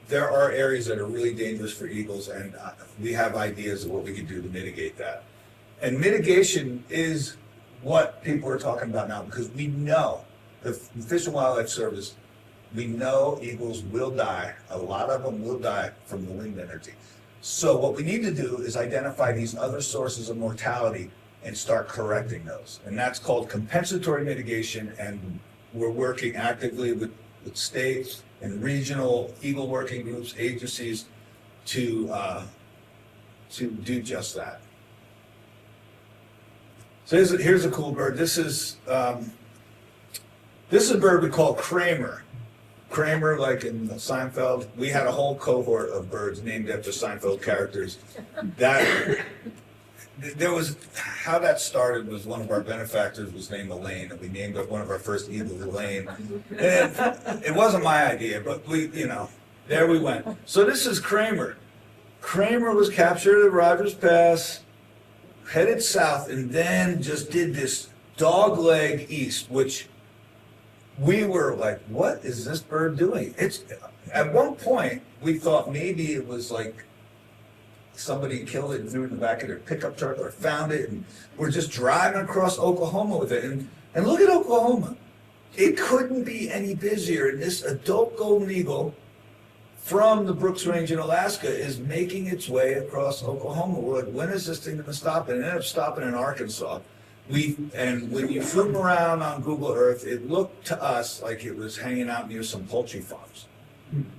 there are areas that are really dangerous for eagles, and we have ideas of what we can do to mitigate that. And mitigation is what people are talking about now, because we know, the Fish and Wildlife Service, we know eagles will die. A lot of them will die from the wind energy. So what we need to do is identify these other sources of mortality and start correcting those. And that's called compensatory mitigation, and we're working actively with states and regional eagle working groups, agencies to do just that. So here's a cool bird. This is a bird we call Kramer. Kramer, like in Seinfeld. We had a whole cohort of birds named after Seinfeld characters. How that started was one of our benefactors was named Elaine, and we named one of our first eagles Elaine. And it wasn't my idea, but there we went. So this is Kramer. Kramer was captured at Rogers Pass, headed south, and then just did this dog leg east, which we were like, what is this bird doing? At one point, we thought maybe it was like somebody killed it and threw it in the back of their pickup truck or found it, and we're just driving across Oklahoma with it. And look at Oklahoma. It couldn't be any busier. And this adult golden eagle from the Brooks Range in Alaska is making its way across Oklahoma. We're like, when is this thing going to stop? And it ended up stopping in Arkansas. And when you flew around on Google Earth, it looked to us like it was hanging out near some poultry farms.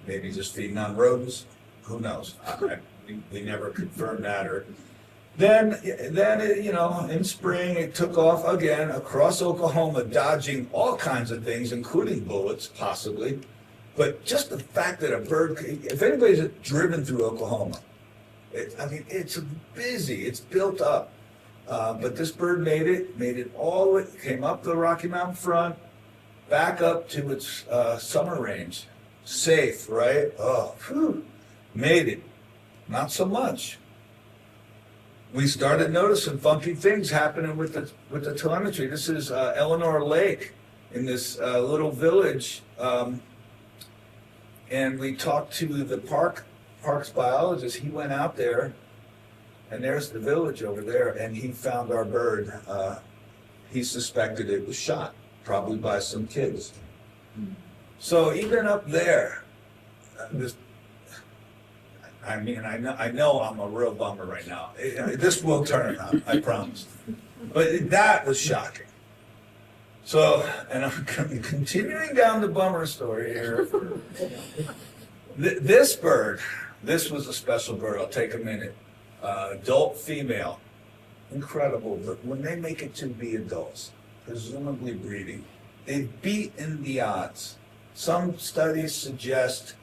Maybe just feeding on rodents. Who knows? We never confirmed that. Then, in spring, it took off again across Oklahoma, dodging all kinds of things, including bullets, possibly. But just the fact that a bird, if anybody's driven through Oklahoma, it's busy, it's built up. But this bird made it all, it came up the Rocky Mountain front, back up to its summer range. Safe, right? Oh, whew, made it. Not so much. We started noticing funky things happening with the telemetry. This is Eleanor Lake in this little village, and we talked to the parks biologist. He went out there, and there's the village over there, and he found our bird. He suspected it was shot, probably by some kids. So even up there, I know I'm a real bummer right now. This will turn out, I promise. But that was shocking. So, and I'm continuing down the bummer story here. This bird, this was a special bird. I'll take a minute. Adult female, incredible. But when they make it to be adults, presumably breeding, they've beaten the odds. Some studies suggest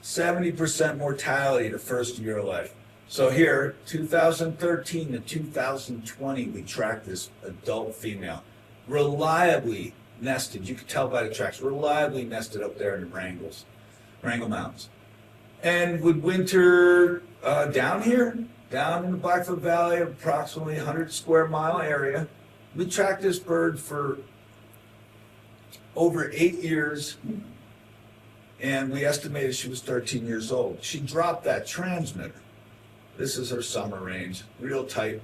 70% mortality the first year of life. So here, 2013 to 2020, we tracked this adult female, reliably nested. You can tell by the tracks, reliably nested up there in the Wrangell Mountains. And would winter down here, down in the Blackfoot Valley, approximately 100 square mile area. We tracked this bird for over 8 years, and we estimated she was 13 years old. She dropped that transmitter. This is her summer range, real tight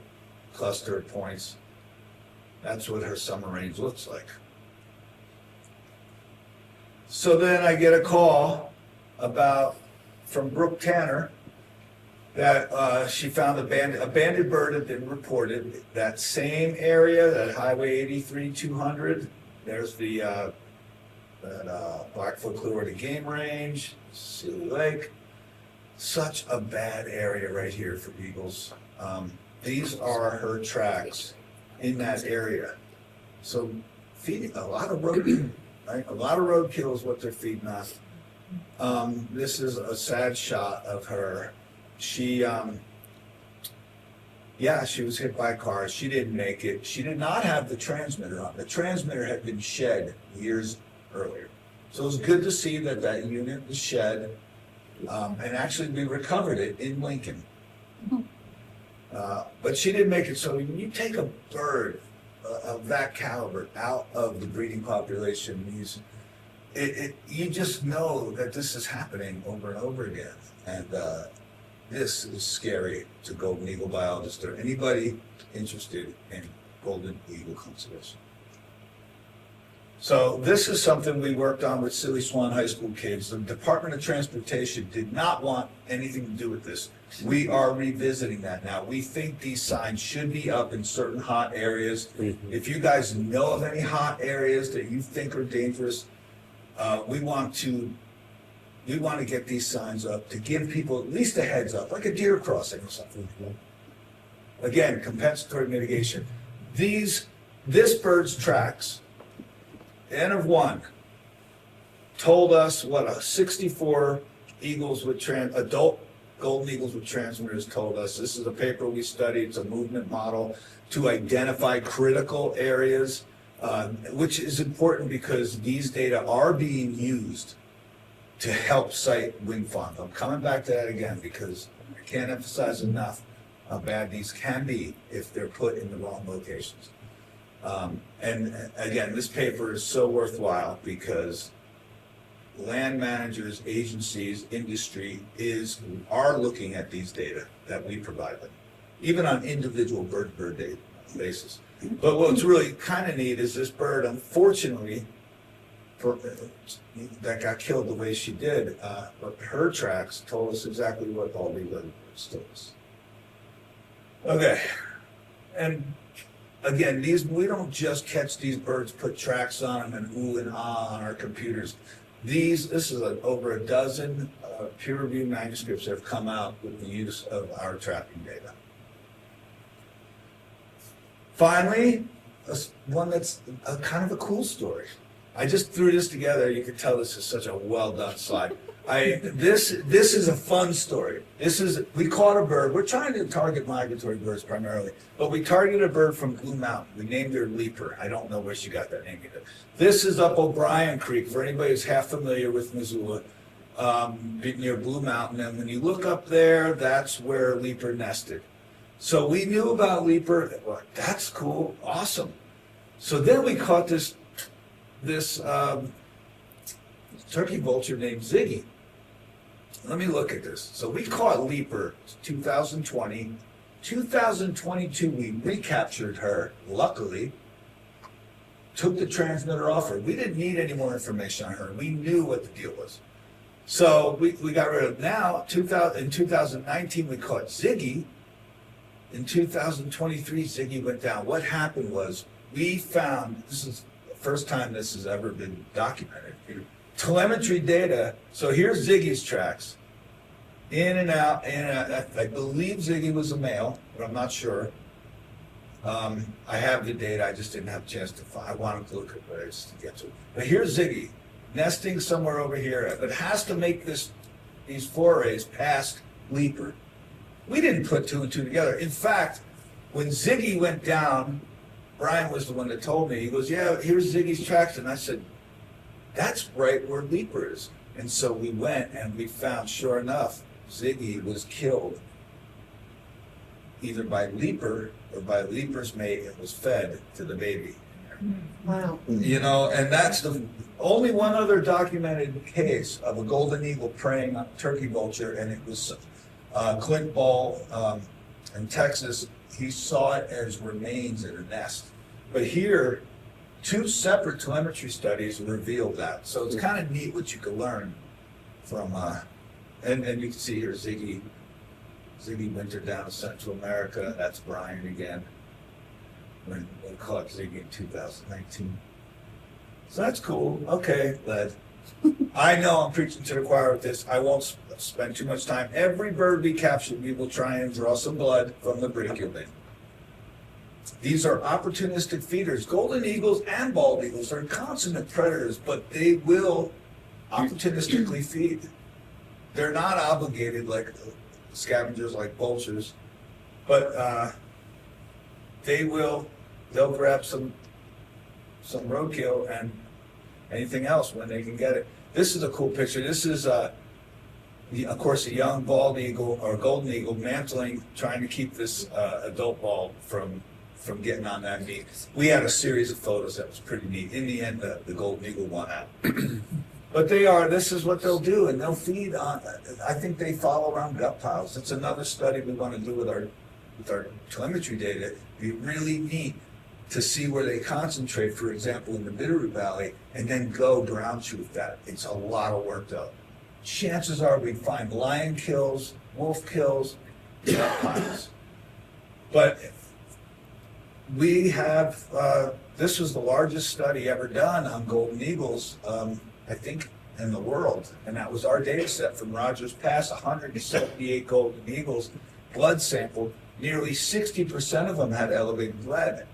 cluster of points. That's what her summer range looks like. So then I get a call from Brooke Tanner that she found a banded bird had been reported. That same area, that Highway 83 200, there's the Blackfoot Clearwater Game Range, Sealy Lake. Such a bad area right here for eagles. These are her tracks in that area. So feeding a lot of roadkill, right? A lot of roadkill is what they're feeding on. This is a sad shot of her. She was hit by a car. She didn't make it. She did not have the transmitter on. The transmitter had been shed years earlier. So it was good to see that unit was shed, and actually we recovered it in Lincoln. But she didn't make it. So when you take a bird of that caliber out of the breeding population, you just know that this is happening over and over again. And this is scary to golden eagle biologists or anybody interested in golden eagle conservation. So this is something we worked on with Silly Swan High School kids. The Department of Transportation did not want anything to do with this. We are revisiting that now. We think these signs should be up in certain hot areas. If you guys know of any hot areas that you think are dangerous, we want to get these signs up to give people at least a heads up, like a deer crossing or something. Again, compensatory mitigation. This bird's tracks, N of 1, told us what 64 eagles with adult golden eagles with transmitters told us. This is a paper we studied. It's a movement model to identify critical areas, which is important because these data are being used to help cite wind farms. I'm coming back to that again because I can't emphasize enough how bad these can be if they're put in the wrong locations. And again, this paper is so worthwhile because land managers, agencies, industry are looking at these data that we provide them, even on individual bird data basis. But what's really kind of neat is this bird, unfortunately, that got killed the way she did, but her tracks told us exactly what all the other birds told us. Okay, and again, we don't just catch these birds, put tracks on them, and ooh and ah on our computers. This is over a dozen peer-reviewed manuscripts that have come out with the use of our tracking data. Finally, one that's kind of a cool story. I just threw this together. You can tell this is such a well done slide. This is a fun story. We caught a bird. We're trying to target migratory birds primarily, but we targeted a bird from Blue Mountain. We named her Leaper. I don't know where she got that name either. This is up O'Brien Creek for anybody who's half familiar with Missoula, near Blue Mountain. And when you look up there, that's where Leaper nested. So we knew about Leaper. Well, that's cool, awesome. So then we caught this turkey vulture named Ziggy. Let me look at this. So we caught Leaper 2020. 2022, we recaptured her, luckily, took the transmitter off her. We didn't need any more information on her. We knew what the deal was. So we got rid of now. In 2019, we caught Ziggy. In 2023, Ziggy went down. What happened was we found, this is the first time this has ever been documented, telemetry data. So here's Ziggy's tracks. In and out, I believe Ziggy was a male, but I'm not sure. I have the data, I just didn't have a chance to find. I wanted to look at it, I just didn't get to it. But here's Ziggy, nesting somewhere over here, but has to make these forays past Leaper. We didn't put two and two together. In fact, when Ziggy went down, Brian was the one that told me, he goes, yeah, here's Ziggy's tracks. And I said, that's right where Leaper is. And so we went and we found, sure enough, Ziggy was killed either by Leaper or by Leaper's mate and was fed to the baby. Wow. You know, and that's the only one other documented case of a golden eagle preying on a turkey vulture, and it was Clint Ball in Texas. He saw it as remains in a nest. But here, two separate telemetry studies revealed that. So it's kind of neat what you can learn from, and you can see here Ziggy wintered down in Central America. That's Brian again, when we caught Ziggy in 2019. So that's cool. Okay, but I know I'm preaching to the choir with this. I won't spend too much time. Every bird we capture, we will try and draw some blood from the brachial vein. These are opportunistic feeders. Golden eagles and bald eagles are consummate predators, but they will opportunistically feed. They're not obligated like scavengers, like vultures, but they'll grab some roadkill and anything else when they can get it. This is a cool picture. This is, of course, a young bald eagle or golden eagle mantling, trying to keep this adult bald from getting on that meat. We had a series of photos that was pretty neat. In the end, the golden eagle won out. But this is what they'll do, and they'll feed on, I think they follow around gut piles. That's another study we want to do with our telemetry data. It'd be really neat to see where they concentrate, for example, in the Bitterroot Valley, and then go ground truth that. It's a lot of work though. Chances are we find lion kills, wolf kills, gut piles. But we have, this was the largest study ever done on golden eagles, I think, in the world. And that was our data set from Rogers Pass, 178 golden eagles, blood sampled. Nearly 60% of them had elevated lead.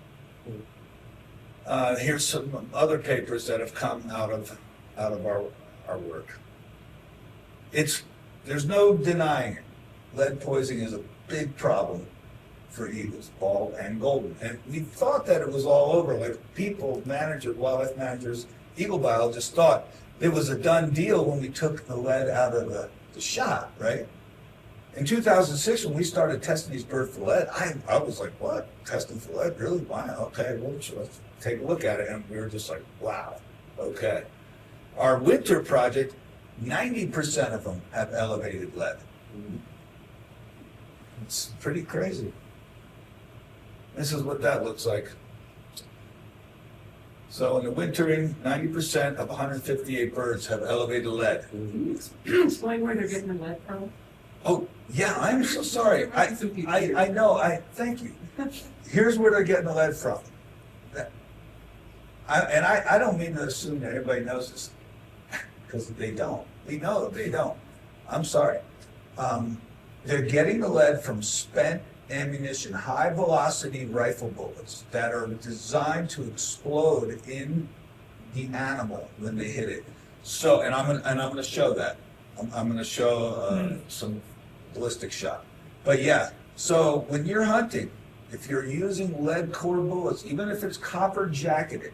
Here's some other papers that have come out of our work. There's no denying it. Lead poisoning is a big problem for eagles, bald and golden. And we thought that it was all over, like people, managers, wildlife managers, eagle biologists thought it was a done deal when we took the lead out of the shot, right? In 2006, when we started testing these birds for lead, I was like, what? Testing for lead? Really? Wow, okay, well, let's take a look at it. And we were just like, wow, okay. Our winter project, 90% of them have elevated lead. It's pretty crazy. This is what that looks like. So in the wintering, 90% of 158 birds have elevated lead. Can you explain where they're getting the lead from? Oh, yeah, I'm so sorry. I know, thank you. Here's where they're getting the lead from. I don't mean to assume that everybody knows this, because they don't. We know they don't. I'm sorry. They're getting the lead from spent ammunition, high velocity rifle bullets that are designed to explode in the animal when they hit it. So, and I'm gonna show that. I'm gonna show some ballistic shot. But yeah, so when you're hunting, if you're using lead core bullets, even if it's copper jacketed,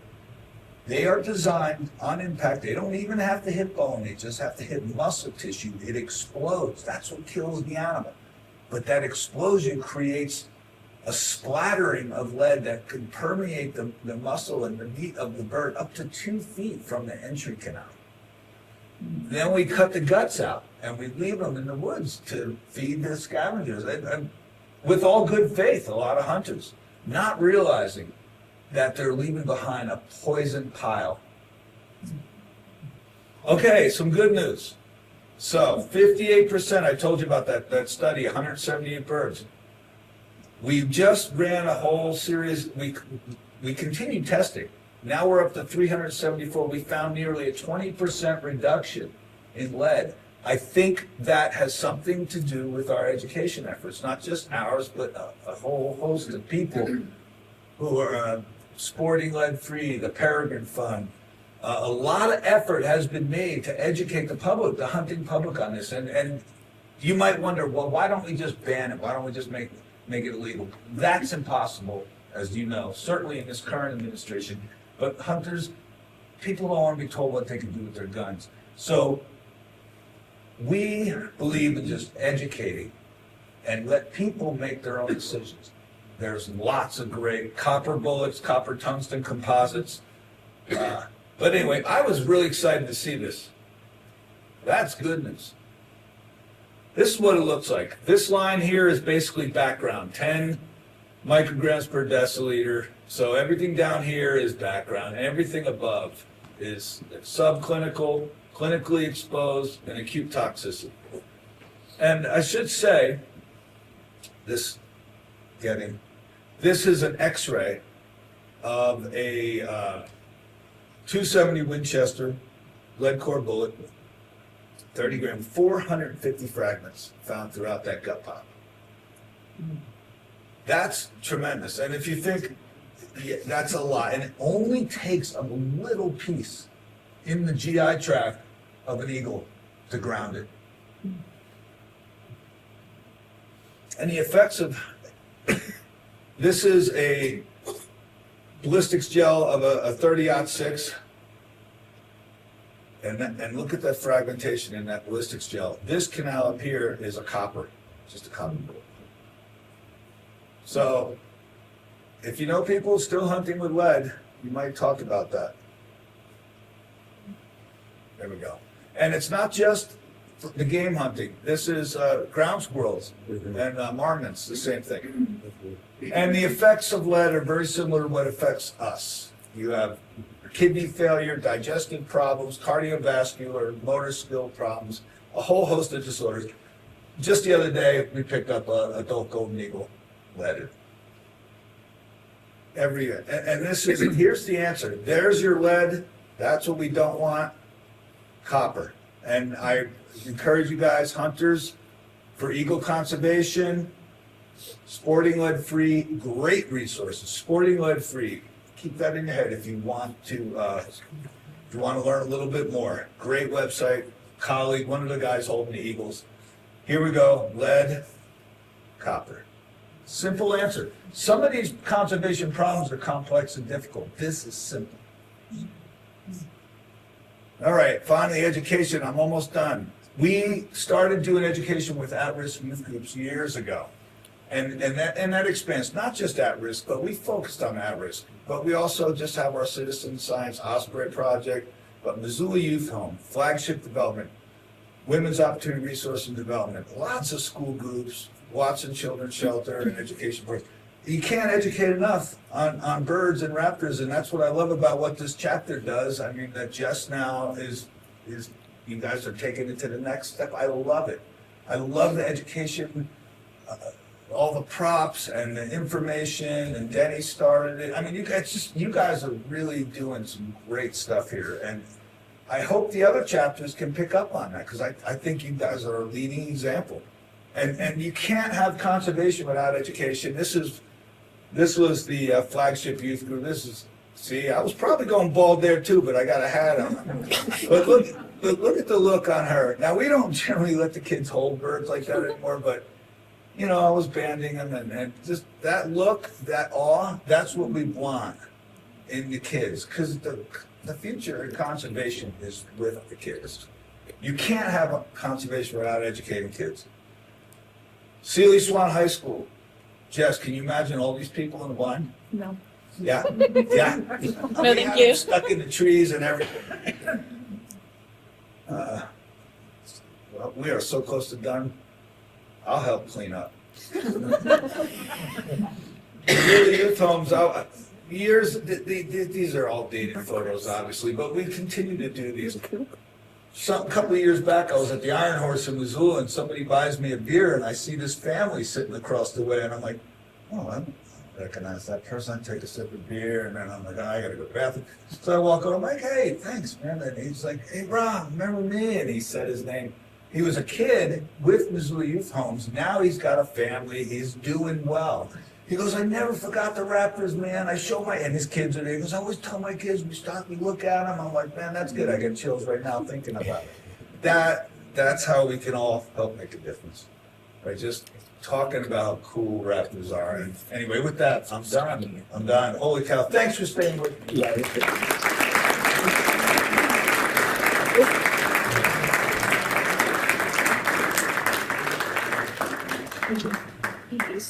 they are designed on impact. They don't even have to hit bone. They just have to hit muscle tissue. It explodes. That's what kills the animal. But that explosion creates a splattering of lead that can permeate the muscle and the meat of the bird up to 2 feet from the entry canal. Then we cut the guts out and we leave them in the woods to feed the scavengers. And with all good faith, a lot of hunters, not realizing that they're leaving behind a poison pile. Okay, some good news. So 58%, I told you about that study, 178 birds. We just ran a whole series, we continued testing. Now we're up to 374. We found nearly a 20% reduction in lead. I think that has something to do with our education efforts, not just ours, but a whole host of people who are Sporting Lead Free, the Peregrine Fund. A lot of effort has been made to educate the public, the hunting public on this. And you might wonder, well, why don't we just ban it? Why don't we just make it illegal? That's impossible, as you know, certainly in this current administration. But hunters, people don't want to be told what they can do with their guns. So we believe in just educating and let people make their own decisions. There's lots of great copper bullets, copper tungsten composites. But anyway, I was really excited to see this. That's good news. This is what it looks like. This line here is basically background, 10 micrograms per deciliter. So everything down here is background. Everything above is subclinical, clinically exposed, and acute toxicity. And I should say, this is an X-ray of a 270 Winchester lead core bullet, 30 gram, 450 fragments found throughout that gut pop. That's tremendous. And if you think, yeah, that's a lot, and it only takes a little piece in the GI tract of an eagle to ground it. And the effects of this is a ballistics gel of a 30-06. And look at that fragmentation in that ballistics gel. This canal up here is a copper, just a copper bullet. So if you know people still hunting with lead, you might talk about that. There we go. And it's not just the game hunting. This is ground squirrels and marmots, the same thing. And the effects of lead are very similar to what affects us. You have kidney failure, digestive problems, cardiovascular, motor skill problems, a whole host of disorders. Just the other day, we picked up an adult golden eagle leaded. Every year. And this is, here's the answer. There's your lead. That's what we don't want. Copper. And I encourage you guys, hunters, for eagle conservation, Sporting Lead Free, great resources. Sporting Lead Free. Keep that in your head if you want to learn a little bit more. Great website. Colleague, one of the guys holding the eagles. Here we go. Lead, copper. Simple answer. Some of these conservation problems are complex and difficult. This is simple. All right, finally, education. I'm almost done. We started doing education with at-risk youth groups years ago. And that expands, not just at-risk, but we focused on at-risk. But we also just have our Citizen Science Osprey project, but Missoula Youth Home, flagship development, Women's Opportunity Resource and Development, lots of school groups, Watson Children's Shelter, and education programs. You can't educate enough on birds and raptors, and that's what I love about what this chapter does. I mean, that just now is you guys are taking it to the next step. I love it. I love the education, all the props and the information, and Denny started it. I mean, you guys are really doing some great stuff here, and I hope the other chapters can pick up on that, because I think you guys are a leading example And you can't have conservation without education. This was the flagship youth group. See, I was probably going bald there too, but I got a hat on. But look at the look on her. Now, we don't generally let the kids hold birds like that anymore, but, you know, I was banding them, and just that look, that awe, that's what we want in the kids, because the future of conservation is with the kids. You can't have a conservation without educating kids. Sealy Swan High School. Jess, can you imagine all these people in the blind? No. Yeah, yeah. No, thank you. Stuck in the trees and everything. Well, we are so close to done. I'll help clean up. Really, youth homes, these are all dated photos, obviously, but we continue to do these. A couple of years back, I was at the Iron Horse in Missoula, and somebody buys me a beer, and I see this family sitting across the way, and I'm like, oh, I don't recognize that person. I take a sip of beer, and then I'm like, oh, I gotta go to the bathroom. So I walk over, I'm like, hey, thanks, man. And he's like, hey, Ron, remember me? And he said his name. He was a kid with Missoula Youth Homes. Now he's got a family. He's doing well. He goes, I never forgot the Raptors, man. And his kids are there. He goes, I always tell my kids, we look at them. I'm like, man, that's good. I get chills right now thinking about it. That's how we can all help make a difference. Right? Just talking about how cool Raptors are. And anyway, with that, I'm done. Holy cow. Thanks for staying with me.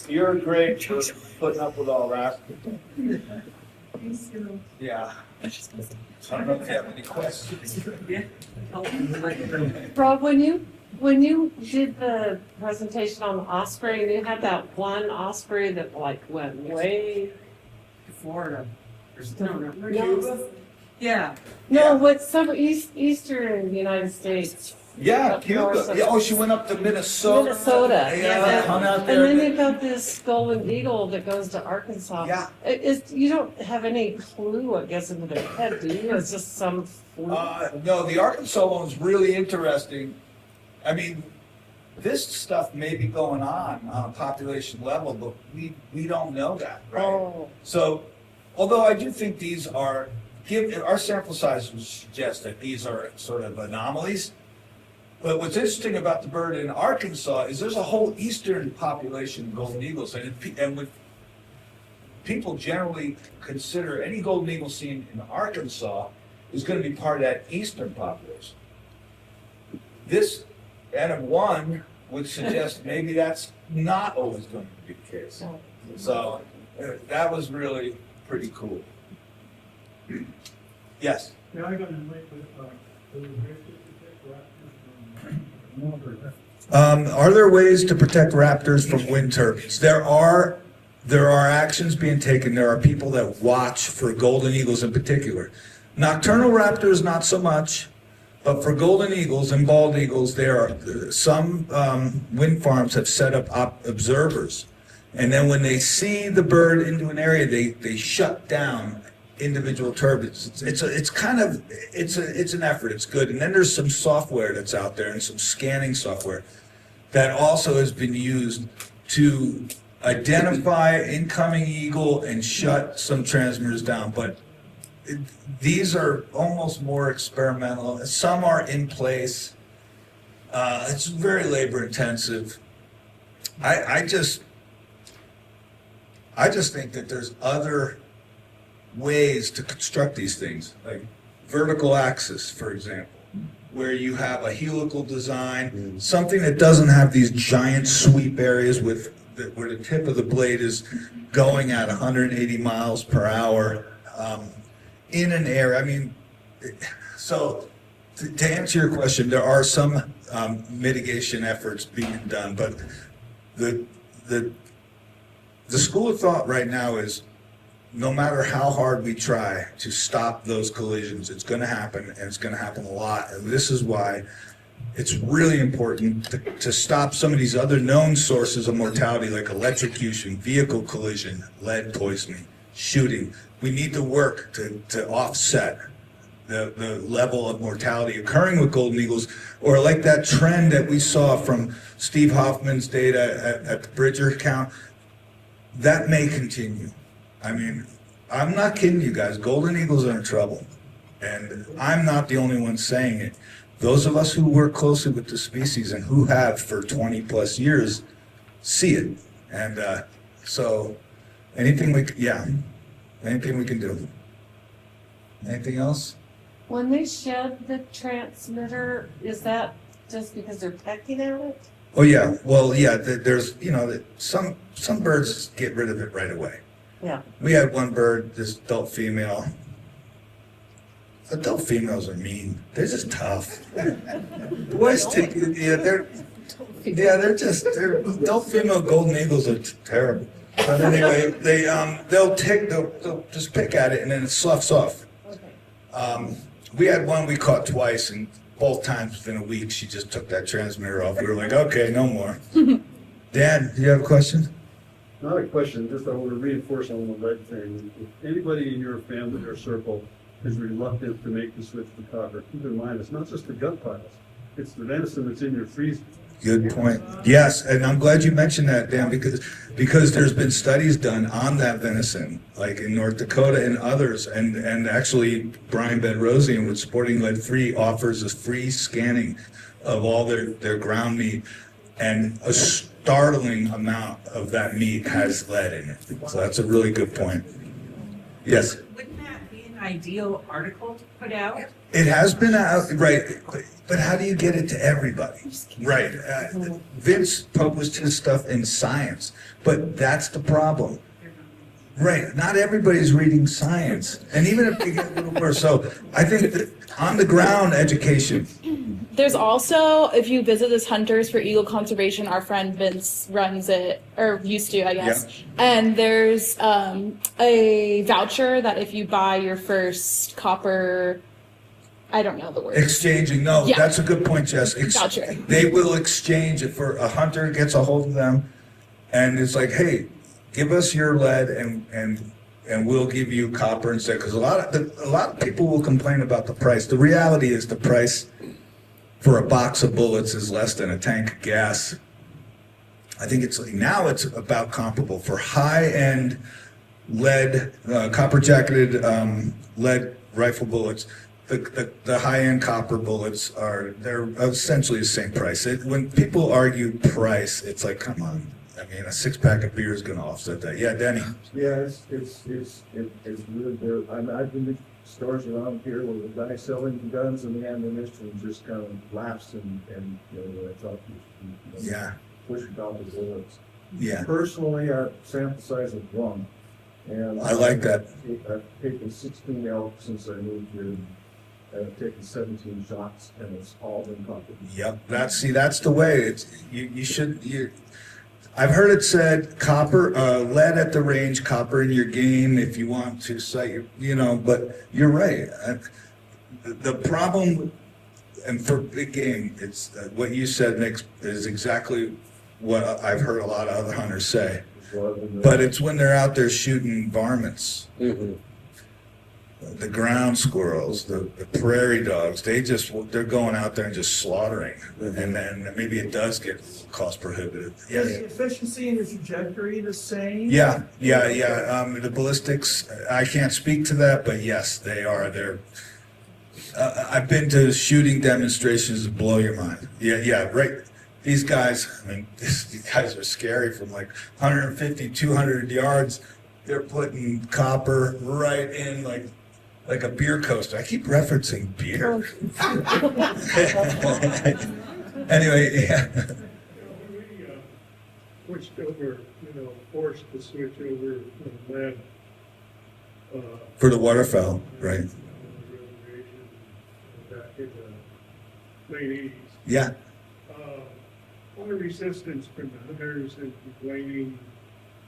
You're great for putting up with all that. Yeah. I don't know if you have any questions. Rob, when you did the presentation on the osprey, and you had that one osprey that like went way to Florida. No. Yeah. No, what some eastern United States. Yeah, Cuba. Yeah, oh, she went up to Minnesota. Yeah, hung out there. and then you've got this golden eagle that goes to Arkansas. Yeah. You don't have any clue what gets into their head, do you? It's just some fluke. No, the Arkansas one's really interesting. I mean, this stuff may be going on a population level, but we don't know that, right? Oh. So, although I do think these are, our sample size would suggest that these are sort of anomalies. But what's interesting about the bird in Arkansas is there's a whole eastern population of golden eagles, and with people generally consider any golden eagle seen in Arkansas is going to be part of that eastern population. This N of 1 would suggest maybe that's not always going to be the case. So that was really pretty cool. Yes? Yeah, I got in late with Are there ways to protect raptors from wind turbines? There are actions being taken. There are people that watch for golden eagles in particular. Nocturnal raptors, not so much, but for golden eagles and bald eagles, there are some wind farms have set up observers, and then when they see the bird into an area, they shut down individual turbines. It's an effort. It's good. And then there's some software that's out there and some scanning software that also has been used to identify incoming eagle and shut some transmitters down. But these are almost more experimental. Some are in place. It's very labor intensive. I just think that there's other ways to construct these things, like vertical axis, for example, where you have a helical design, something that doesn't have these giant sweep areas where the tip of the blade is going at 180 miles per hour in an area. I mean, so to answer your question, there are some mitigation efforts being done, but the school of thought right now is, no matter how hard we try to stop those collisions, it's going to happen, and it's going to happen a lot. And this is why it's really important to stop some of these other known sources of mortality, like electrocution, vehicle collision, lead poisoning, shooting. We need to work to offset the level of mortality occurring with golden eagles, or like that trend that we saw from Steve Hoffman's data at the Bridger count, that may continue. I mean, I'm not kidding you guys. Golden eagles are in trouble. And I'm not the only one saying it. Those of us who work closely with the species and who have for 20 plus years see it. And so anything we can do. Anything else? When they shed the transmitter, is that just because they're pecking at it? Oh yeah, well yeah. There's some birds get rid of it right away. Yeah. We had one bird, this adult female. Adult females are mean. They're just tough. Boys take they're adult female golden eagles are terrible. But anyway, they'll just pick at it and then it sloughs off. Okay. We had one we caught twice, and both times within a week she just took that transmitter off. We were like, okay, no more. Dan, do you have a question? Not a question, just I want to reinforce on the lead thing. If anybody in your family or circle is reluctant to make the switch to copper, keep in mind, it's not just the gut piles, it's the venison that's in your freezer. Good point. Yes, and I'm glad you mentioned that, Dan, because there's been studies done on that venison, like in North Dakota and others, and actually Brian Bedrosian with Sporting Lead Free offers a free scanning of all their ground meat, and a startling amount of that meat has lead in it. So that's a really good point. Yes? Wouldn't that be an ideal article to put out? It has been out, right, but how do you get it to everybody? Right. Vince published his stuff in Science, but that's the problem. Right, not everybody's reading science, and even if you get a little worse. So I think that on the ground education. There's also, if you visit this Hunters for Eagle Conservation, our friend Vince runs it, or used to, I guess. Yeah. And there's a voucher that if you buy your first copper, I don't know the word. Exchanging, no, Yeah. that's a good point, Jess. Voucher. They will exchange it for a hunter gets a hold of them, and it's like, hey, give us your lead, and we'll give you copper instead. Because a lot of people will complain about the price. The reality is the price for a box of bullets is less than a tank of gas. I think it's about comparable for high-end lead, copper-jacketed lead rifle bullets. The high-end copper bullets they're essentially the same price. When people argue price, it's like, come on. I mean, a six-pack of beer is going to offset that. Yeah, Denny. Yeah, it's really good. I've been to stores around here where the guy selling the guns and the ammunition just kind of laughs and I thought Yeah. push it down the bullets. Yeah. Personally, our sample size is 1. And I like that. I've taken 16 elk since I moved here. I've taken 17 shots, and it's all been copper. Yep. That's the way. I've heard it said copper, lead at the range, copper in your game if you want to cite but you're right. The problem, and for big game, it's what you said, Nick, is exactly what I've heard a lot of other hunters say. But it's when they're out there shooting varmints. Mm-hmm. The ground squirrels, the prairie dogs, they're going out there and just slaughtering. And then maybe it does get cost prohibitive. Yeah. Is the efficiency and the trajectory the same? Yeah. The ballistics, I can't speak to that, but yes, they are. I've been to shooting demonstrations that blow your mind. Yeah, right. These guys, these guys are scary from like 150, 200 yards. They're putting copper right in like a beer coaster. I keep referencing beer. Anyway, yeah. We switched over, forced to switch over from lead. For the waterfowl, right? On the reservation back in the late 80s. Yeah. A lot of resistance from the hunters and complaining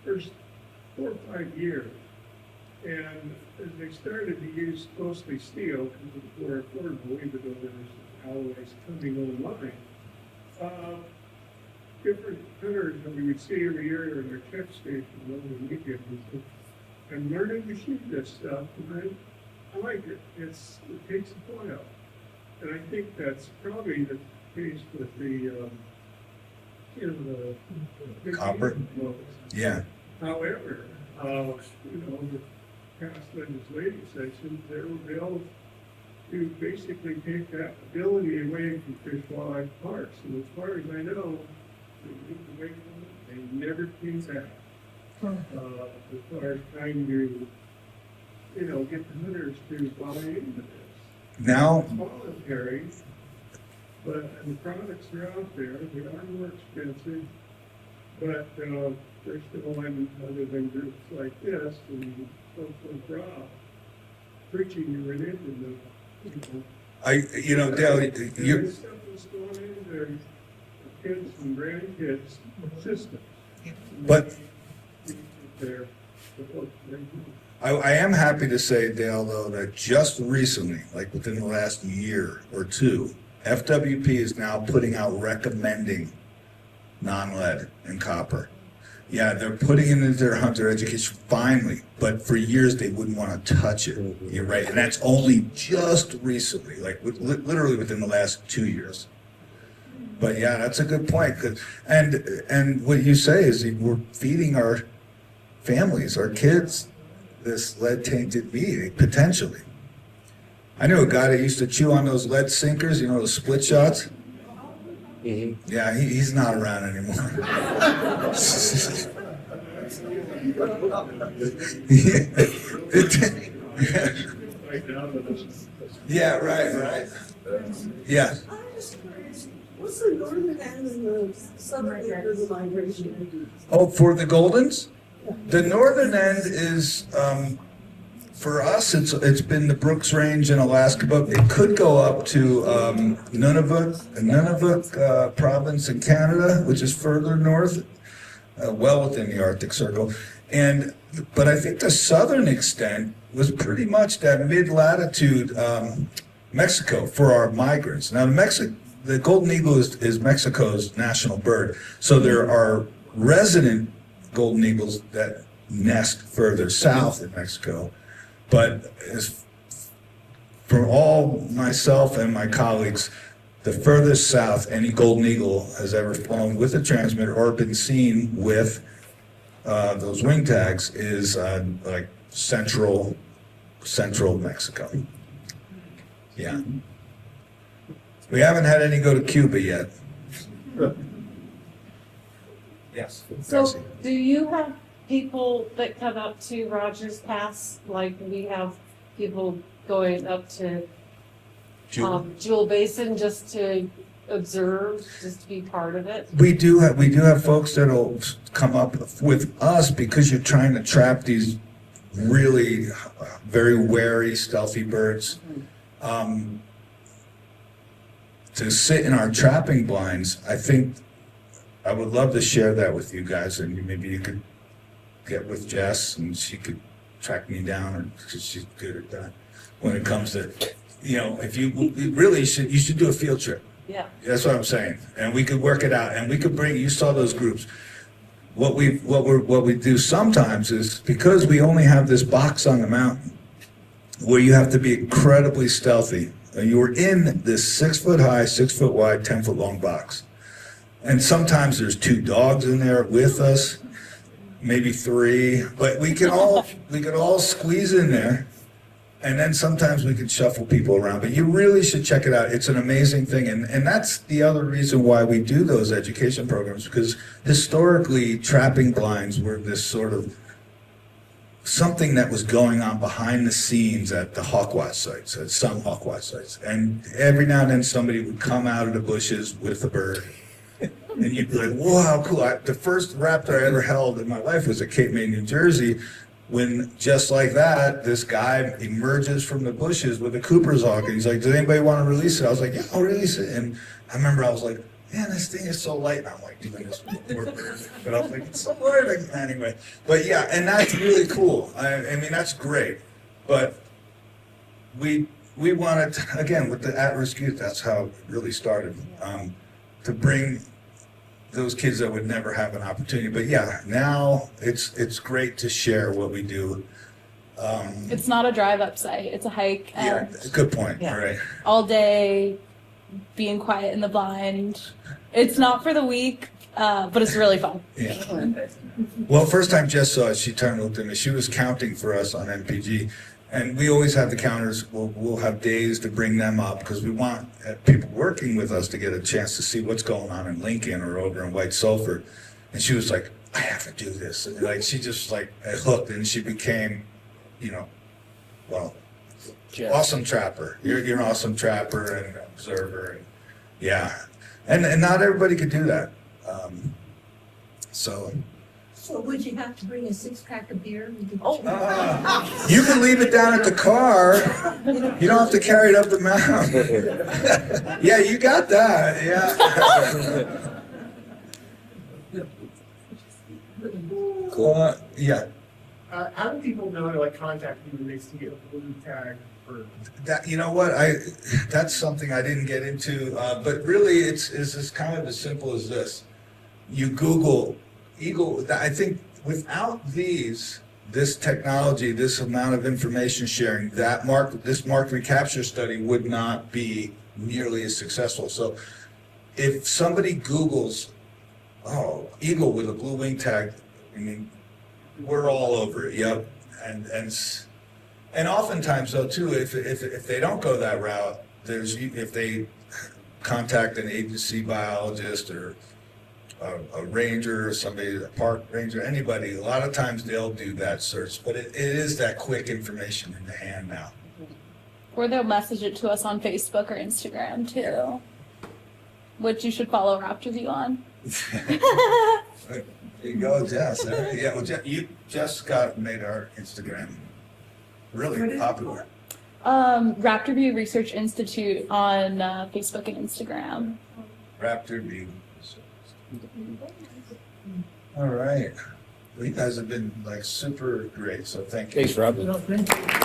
first 4 or 5 years. And as they started to use mostly steel, because it was more affordable, even though there was alloys coming online, different hunters that we would see every year in their check station over the weekend, and learning to shoot this stuff, right? I like it. It takes a while. And I think that's probably the case with the, the Copper? laws. Yeah. However, the past legislative sessions, there were bills to basically take that ability away from fish wildlife parks. And as far as I know, they never came back. As far as trying to, get the hunters to buy into this. Now, It's voluntary, but the products are out there, they are more expensive, but they're still in other than groups like this and folks like Rob preaching your religion. Dale, This stuff is going into their kids and grandkids' systems. But They're, I am happy to say, Dale, though, that just recently, like within the last year or two, FWP is now putting out recommending non-lead and copper. Yeah, they're putting it into their hunter education finally, but for years they wouldn't want to touch it. You're right, and that's only just recently, like literally within the last 2 years. But yeah, that's a good point. And what you say is we're feeding our families, our kids, this lead-tainted meat, potentially. I knew a guy that used to chew on those lead sinkers, those split shots. Mm-hmm. Yeah, he's not around anymore. Yeah, right. Yeah. What's the northern end and the southern end of the migration? Oh, for the Goldens? The northern end is, for us, it's been the Brooks Range in Alaska, but it could go up to Nunavut province in Canada, which is further north, well within the Arctic Circle. But I think the southern extent was pretty much that mid-latitude Mexico for our migrants. Now, the golden eagle is Mexico's national bird, so there are resident golden eagles that nest further south in Mexico. But for all myself and my colleagues, the furthest south any golden eagle has ever flown with a transmitter or been seen with those wing tags is like central Mexico. Yeah. We haven't had any go to Cuba yet. Yes. So, do you have people that come up to Rogers Pass, like we have people going up to Jewel Basin just to observe, just to be part of it? We do have folks that'll come up with us because you're trying to trap these really very wary, stealthy birds. To sit in our trapping blinds, I think I would love to share that with you guys, and maybe you could get with Jess and she could track me down, because she's good at that. When it comes to, if you really you should do a field trip. Yeah. That's what I'm saying, and we could work it out, and we could bring. You saw those groups. What we do sometimes is, because we only have this box on the mountain, where you have to be incredibly stealthy. You were in this 6 foot high, 6 foot wide, 10 foot long box. And sometimes there's 2 dogs in there with us, maybe 3, but we could all squeeze in there. And then sometimes we could shuffle people around, but you really should check it out. It's an amazing thing. And that's the other reason why we do those education programs, because historically trapping blinds were this sort of something that was going on behind the scenes at the hawkwatch sites, at some hawkwatch sites. And every now and then somebody would come out of the bushes with a bird. And you'd be like, wow, cool. The first raptor I ever held in my life was at Cape May, New Jersey, when just like that, this guy emerges from the bushes with a Cooper's hawk. And he's like, does anybody want to release it? I was like, yeah, I'll release it. And I remember I was like, man, this thing is so light. And I'm like doing this with more birds. But I was like, it's so light. Anyway. But yeah, and that's really cool. I mean, that's great. But we wanted, again, with the at-risk youth, that's how it really started, to bring those kids that would never have an opportunity. But yeah, now it's great to share what we do It's not a drive-up site. It's a hike. Yeah, And good point, Yeah. all right. all day, being quiet in the blind. It's not for the weak, but it's really fun. Yeah. Well, first time Jess saw it, she turned and looked at me. She was counting for us on MPG. And we always have the counters. We'll have days to bring them up because we want people working with us to get a chance to see what's going on in Lincoln or over in White Sulphur. And she was like, I have to do this. And like, she just like hooked and she became, you know, well, awesome trapper. You're an awesome trapper and observer. And yeah. And not everybody could do that. So would you have to bring a six-pack of beer? You can leave it down at the car. You don't have to carry it up the mountain. Yeah, you got that. Yeah. Cool. Yeah. How do people know to like contact you when they see a blue tag for? That, you know what, that's something I didn't get into, but really it's kind of as simple as this. You Google eagle. I think without this technology, this amount of information sharing, this mark recapture study would not be nearly as successful. So if somebody Googles, oh, eagle with a blue wing tag, I mean, we're all over it. Yep. And oftentimes though too, if they don't go that route, if they contact an agency biologist or a ranger or somebody, a park ranger, anybody, a lot of times they'll do that search, but it is that quick information in the hand now. Or they'll message it to us on Facebook or Instagram too, which you should follow Raptor View on. There you go, Jess. All right. Yeah, well, you just made our Instagram really popular. Raptor View Research Institute on Facebook and Instagram. Raptor View. All right. Well, you guys have been like super great, so thank you. Thanks, Rob. Well, thank you.